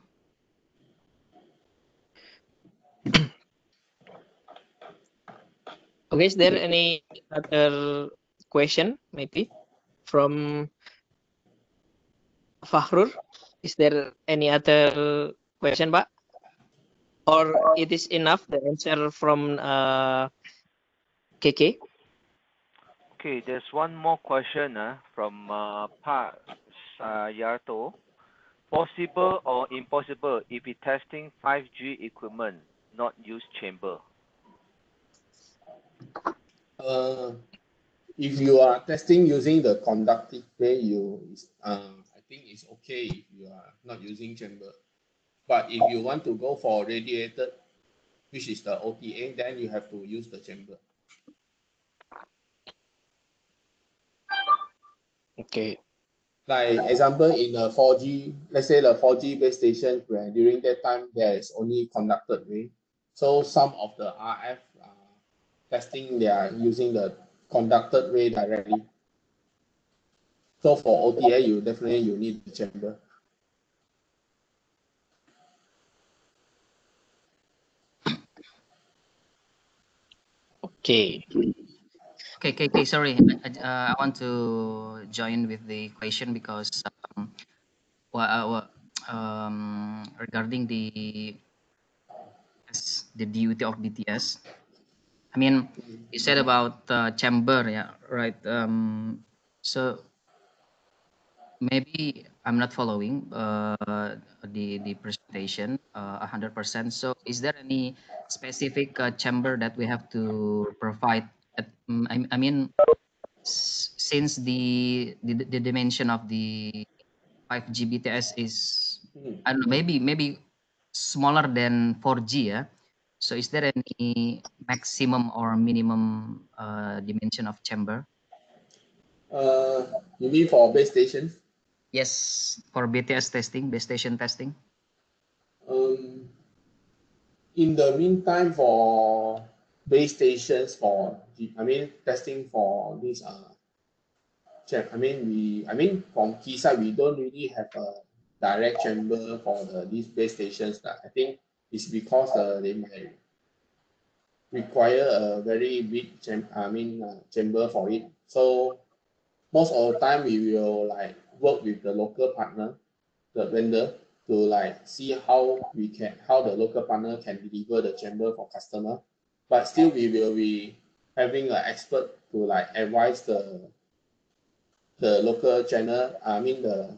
Okay, is there any other question maybe from Fahrur? Is there any other question, Pak? Or it is enough the answer from KK? Okay, there's one more question from Pa Yarto. Possible or impossible if we testing 5G equipment, not use chamber? If you are testing using the conductive way, I think it's okay if you are not using chamber. But if you want to go for radiated, which is the OTA, then you have to use the chamber. Okay. Like example in the 4G, let's say the 4G base station where during that time there is only conducted way. So some of the RF testing they are using the conducted way directly. So for OTA you definitely need the chamber. Okay. Okay. Sorry, I want to join with the question because regarding the duty of BTS. I mean, you said about chamber, yeah, right? So maybe I'm not following the presentation 100%. So is there any specific chamber that we have to provide? I mean, since the dimension of the 5G BTS is, I don't know, maybe smaller than 4G, yeah. So is there any maximum or minimum dimension of chamber? You mean for base stations? Yes, for BTS testing, base station testing. In the meantime, for base stations testing for this from Keysight we don't really have a direct chamber for these base stations. I think it's because they might require a very big chamber for it. So most of the time we will like work with the local partner, the vendor, to like see how the local partner can deliver the chamber for customer. But still we will be having an expert to like advise the local channel, the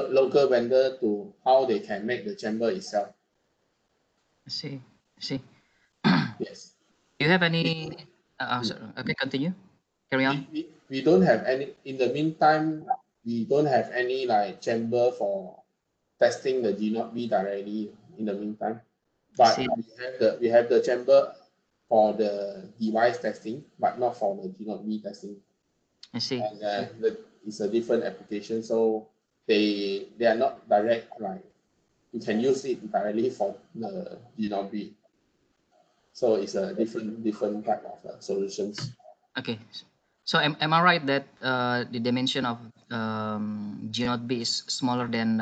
local vendor to how they can make the chamber itself. I see. Yes. Do you have any? Sorry. Okay, continue. Carry on. We don't have any. In the meantime, we don't have any like chamber for testing the G0B directly. In the meantime, but we have the chamber for the device testing, but not for the G0B testing. I see. And it's a different application, so they are not direct, like you can use it directly for the G0B. So it's a different type of solutions. Okay. So am I right that the dimension of G0 B is smaller than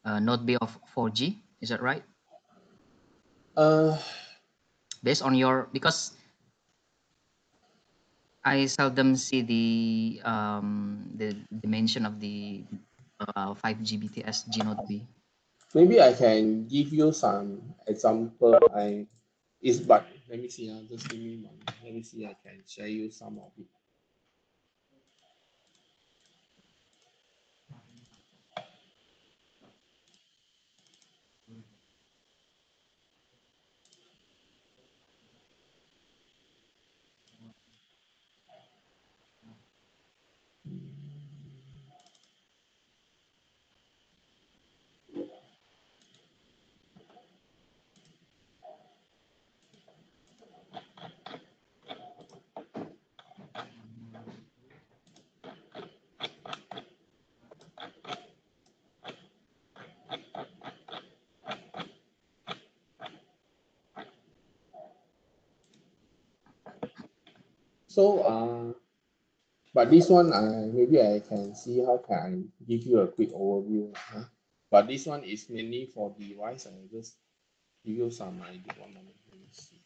Node B of 4G? Is that right? Based on your, because I seldom see the dimension of the 5G BTS G0 B. Maybe I can give you some example. But let me see. Just give me one. Let me see. I can share you some of it. So but this one, maybe I can see how can I give you a quick overview. But this one is mainly for device. I just give you some idea. One moment. Let me see.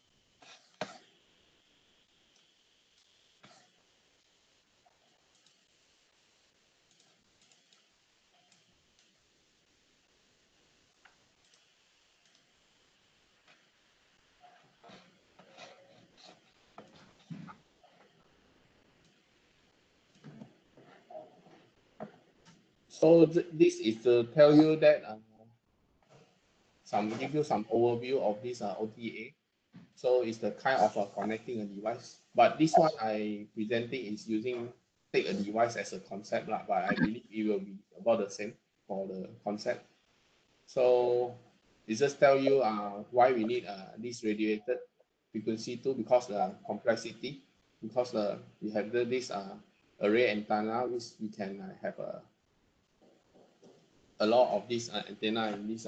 So this is to tell you that give you some overview of this OTA. So it's the kind of connecting a device. But this one I presenting is take a device as a concept, but I believe it will be about the same for the concept. So it just tell you why we need this radiated frequency too, because the complexity, because we have this array antenna, which we can have a lot of this antenna in this.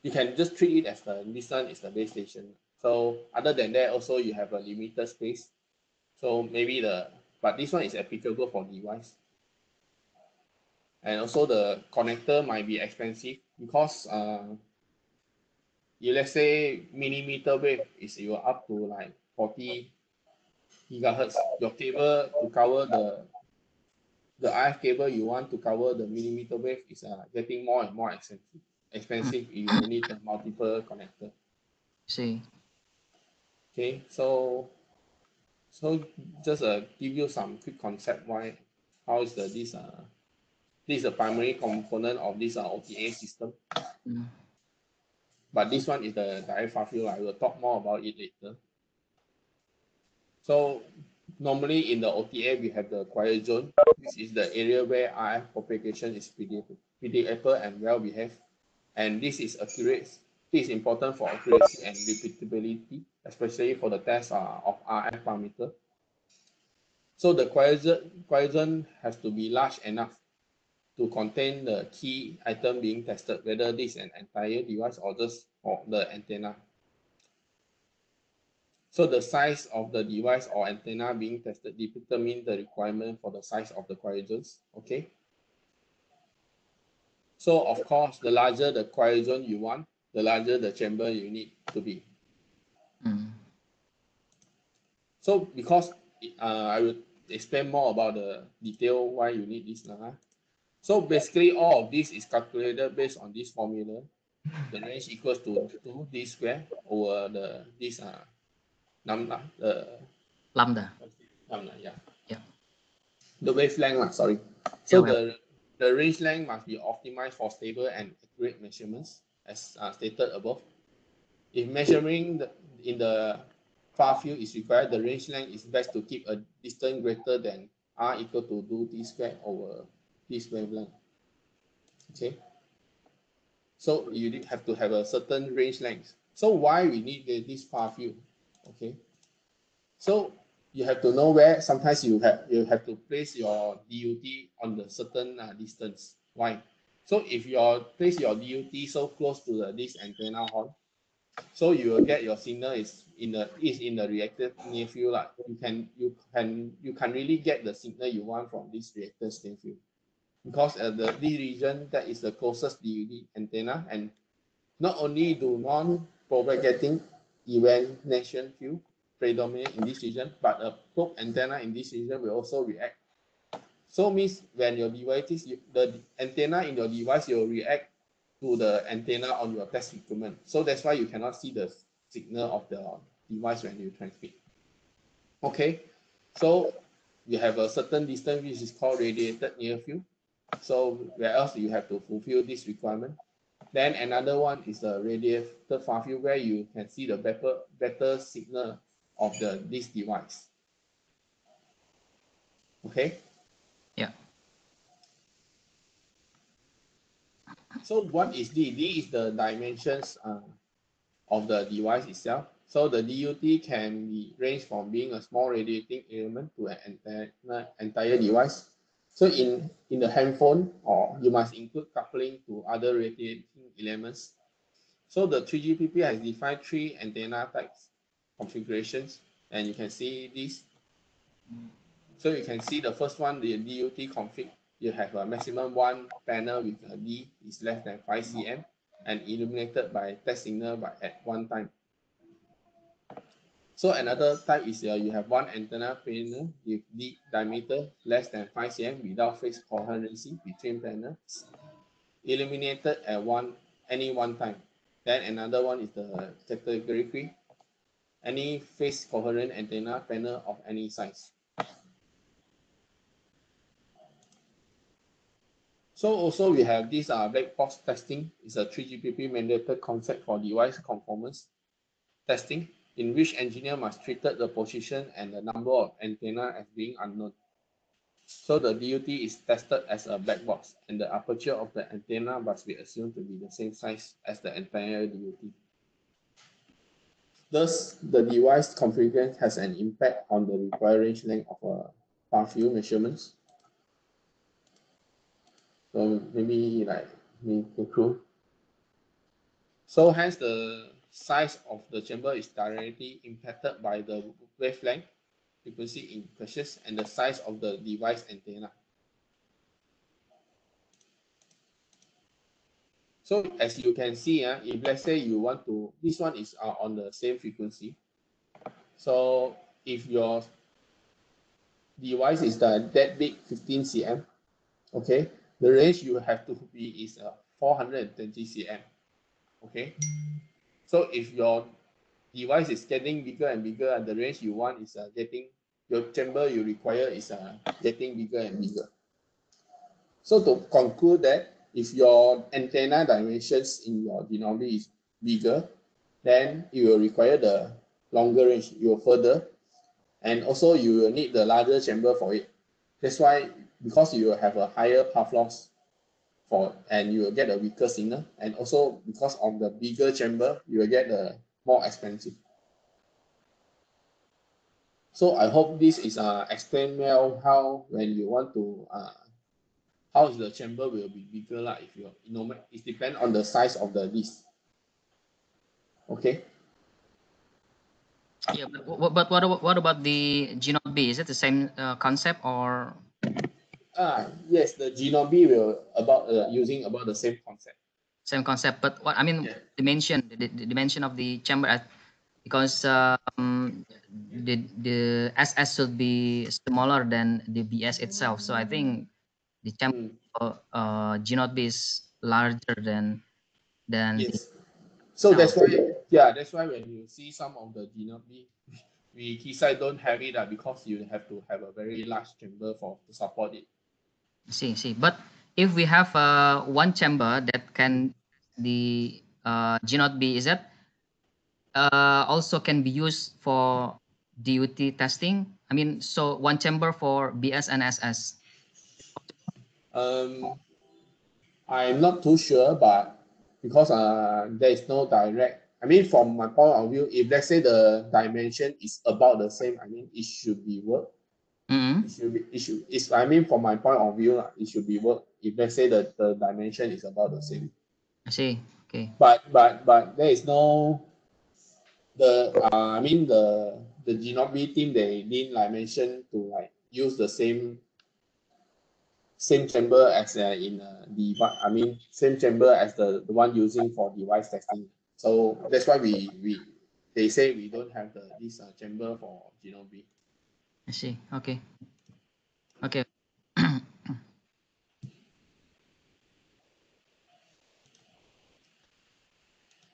You can just treat it as this one is the base station. So other than that, also you have a limited space. So maybe but this one is applicable for device. And also the connector might be expensive because let's say millimeter wave is up to like 40 gigahertz. Your cable to cover the RF cable you want to cover the millimeter wave is getting more and more expensive. You will need a multiple connector. See. Okay, so just give you some quick concept how is this is the primary component of this OTA system. But this one is the direct far field. I will talk more about it later. So normally in the OTA we have the quiet zone. This is the area where RF propagation is predictable and well behaved, and this is accurate. This is important for accuracy and repeatability, especially for the test of RF parameter. So the quiet zone has to be large enough to contain the key item being tested, whether this is an entire device or just the antenna. So the size of the device or antenna being tested determines the requirement for the size of the quiet zones. Okay. So of course, the larger the quiet zone you want, the larger the chamber you need to be. So because I will explain more about the detail why you need this now. So basically, all of this is calculated based on this formula. The range equals to 2d squared over this lambda. Lambda. Yeah. Yeah. The wavelength, sorry. So the range length must be optimized for stable and accurate measurements, as stated above. If measuring in the far field is required, the range length is best to keep a distance greater than r equal to 2d squared over this wavelength. Okay. So you have to have a certain range length. So why we need this far field? Okay. So you have to know where sometimes you have to place your DUT on the certain distance. Why? So if you place your DUT so close to this antenna horn, so you will get your signal is in the reactive near field. You can really get the signal you want from this reactive near field, because this region that is the closest DUT antenna, and not only do non-propagating evanescent field predominate in this region, but a probe antenna in this region will also react. So means when your device the antenna in your device will react to the antenna on your test equipment. So that's why you cannot see the signal of the device when you transmit. Okay, so you have a certain distance which is called radiated near field. So where else you have to fulfill this requirement. Then another one is the radiated far field, where you can see the better signal of this device. Okay. Yeah. So what is D? D is the dimensions of the device itself. So the DUT can be ranged from being a small radiating element to an entire device. So in the handphone, or you must include coupling to other radiating elements. So the 3GPP has defined 3 antenna types configurations, and you can see this. So you can see the first one, the DUT config. You have a maximum 1 panel with a D is less than 5 cm and illuminated by test signal at one time. So another type is you have 1 antenna panel with D diameter less than 5 cm without phase coherency between panels, illuminated at any one time. Then another one is the category 3, any phase coherent antenna panel of any size. So also we have this black box testing. It's a 3GPP mandated concept for device conformance testing, in which engineer must treat the position and the number of antenna as being unknown. So the DUT is tested as a black box, and the aperture of the antenna must be assumed to be the same size as the entire DUT. Thus, the device configuration has an impact on the required range length far field measurements. So maybe like me improve. So hence the size of the chamber is directly impacted by the wavelength, frequency in question, and the size of the device antenna. So as you can see, if let's say you want to, this one is on the same frequency. So if your device is that big, 15 cm, okay, the range you have to be is 420 cm, okay. So if your device is getting bigger and bigger, and the range you want is your chamber you require is getting bigger and bigger. So to conclude that, if your antenna dimensions in your denominator is bigger, then you will require the longer range, you will further, and also you will need the larger chamber for it. That's why, because you will have a higher path loss and you will get a weaker signal, and also because of the bigger chamber, you will get the more expensive. So I hope this is explain well how when you want to how the chamber will be bigger if it depends on the size of the disc. Okay. Yeah, but what about the Genome B? Is it the same concept or? Yes, the Genome B will using about the same concept. Same concept, but what I mean, Yeah. the dimension of the chamber, because the SS should be smaller than the BS itself. So I think the chamber G0B is larger than Yes. the So itself. that's why when you see some of the Genome B, we Keysight don't have it because you have to have a very large chamber to support it. See. But if we have one chamber that can the G0B, is that also can be used for DUT testing? I mean, so one chamber for BS and SS. I'm not too sure, but because there is no direct, I mean, from my point of view, if let's say the dimension is about the same, I mean, it should be work. I mean, from my point of view, it should be work if let's say the dimension is about the same. I see. Okay. But there is no I mean the Genome B team, they didn't mention to use the same chamber as I mean same chamber as the one using for device testing. So that's why they say we don't have this chamber for Genome B. I see. Okay. Okay.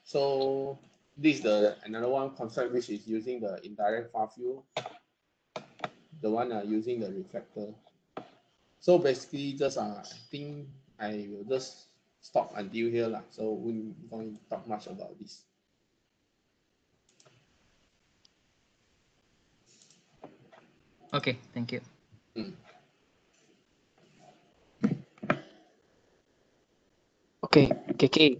So this is another one concept which is using the indirect far field, the one using the reflector. So basically just I think I will just stop until here lah. So we don't talk much about this. Okay. Thank you. Okay, KK,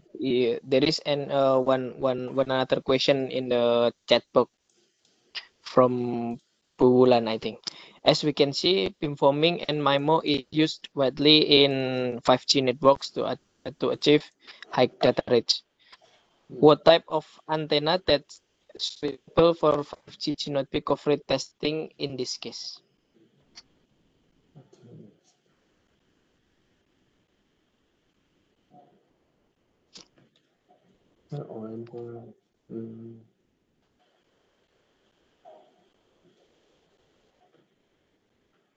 there is one another question in the chat box from Bulan, I think. As we can see, beamforming and MIMO is used widely in 5G networks to achieve high data rates. What type of antenna that's suitable for 5G G0B coverage testing in this case?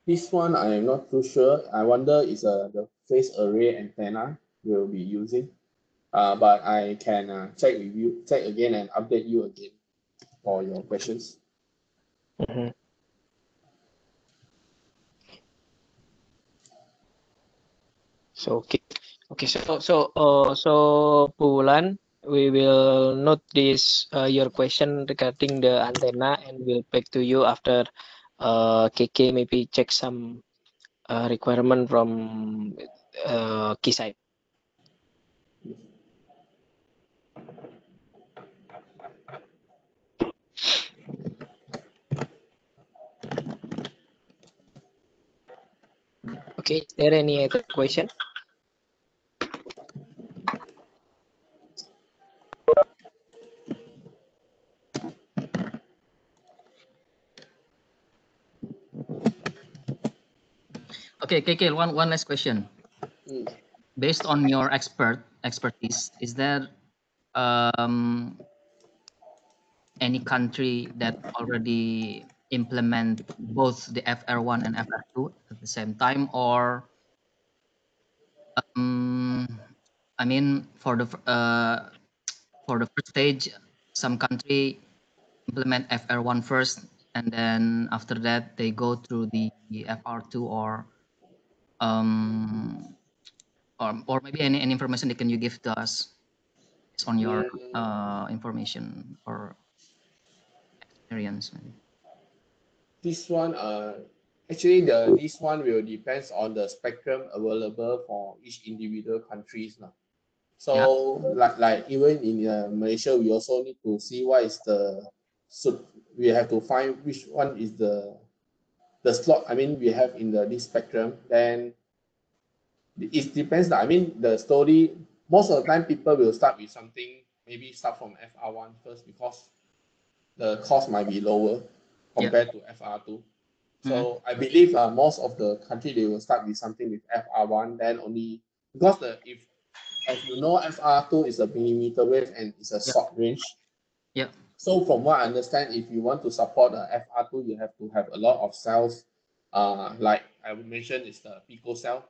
This one I am not too sure. I wonder is the phase array antenna we'll be using. But I can check again and update you again for your questions. So so Bulan, we will note this your question regarding the antenna, and we'll back to you after KK maybe check some requirement from Keysight. Okay, is there any other question? Okay, KK, one last question. Based on your expertise, is there any country that already implement both the FR1 and FR2 at the same time, or I mean for the first stage, some country implement FR1 first, and then after that they go through the FR2, or maybe any information that can you give to us based on your information or experience? Maybe. This one, actually, this one will depends on the spectrum available for each individual countries now. So, like even in Malaysia, we also need to see what is the, so we have to find which one is the slot. I mean, we have in this spectrum. Then it depends. I mean, the story. Most of the time, people will start with something. Maybe start from FR1 first because the cost might be lower compared to FR2. So I believe most of the country, they will start with something with FR1, then only because if as you know, FR2 is a millimeter wave and it's a short range. Yeah. So from what I understand, if you want to support FR2, you have to have a lot of cells. Like I would mention, is the pico cell.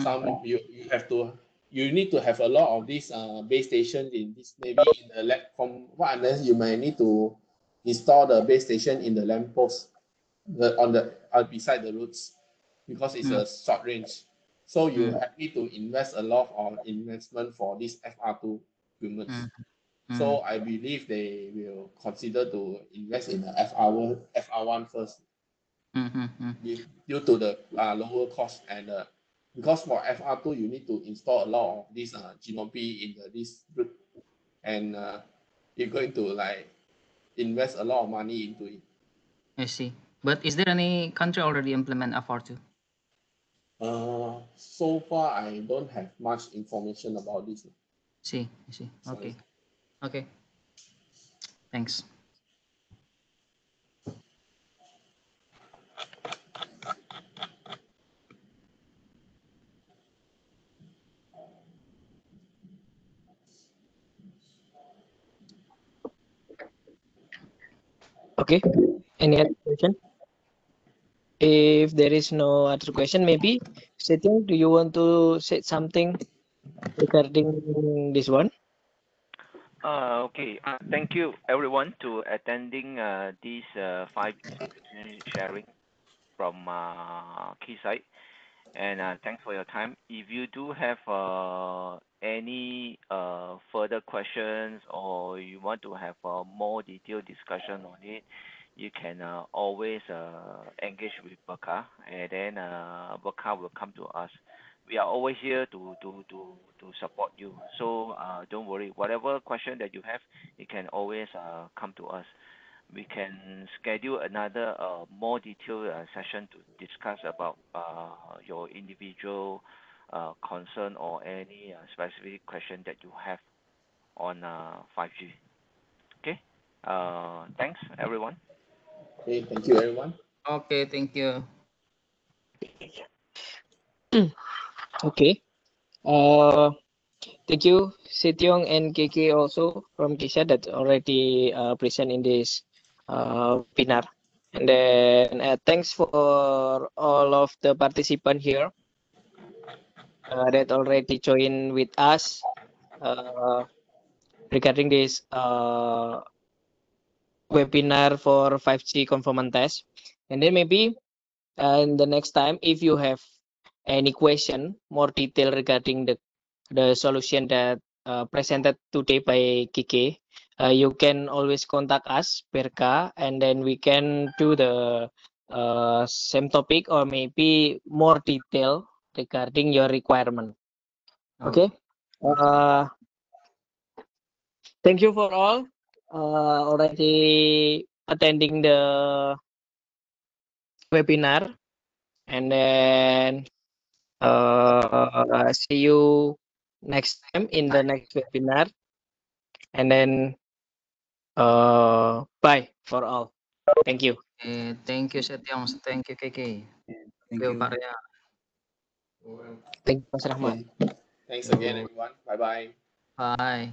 Some you need to have a lot of these base stations in this, maybe in the lab. From what I understand, you may need to install the base station in the lamp post, beside the roads, because it's a short range. So you need to invest a lot of investment for this FR2 equipment. So I believe they will consider to invest in the FR1 first, due to the lower cost, and because for FR2 you need to install a lot of this GNOP in this route, and you're going to like invest a lot of money into it. I see. But is there any country already implement FR2? So far I don't have much information about this. I see. Okay. Okay. Thanks. Okay, any other question? If there is no other question, maybe Setting, do you want to say something regarding this one? Okay. Thank you everyone to attending this 5 sharing from Keysight, and thanks for your time. If you do have any further questions, or you want to have a more detailed discussion on it, you can always engage with Berca, and then Berca will come to us. We are always here to support you. So don't worry. Whatever question that you have, you can always come to us. We can schedule another more detailed session to discuss about your individual concern or any specific question that you have on 5G. Okay. Thanks everyone. Okay, thank you everyone. Okay, thank you. Okay. Thank you, Setiong and KK also from Kisha that already present in this webinar. And then thanks for all of the participants here that already joined with us regarding this webinar for 5G conformance test. And then maybe in the next time, if you have any question, more detail regarding the solution that presented today by Kike, you can always contact us, Berca, and then we can do the same topic or maybe more detail regarding your requirement. Okay. Thank you for all already attending the webinar, and then See you next time in the next webinar. And then bye for all. Thank you. Thank you Setyong, thank you KK. Thank Yo, you. Karya. Thank you, Mas Rahmat. Okay. Thanks again, everyone. Bye-bye. Bye.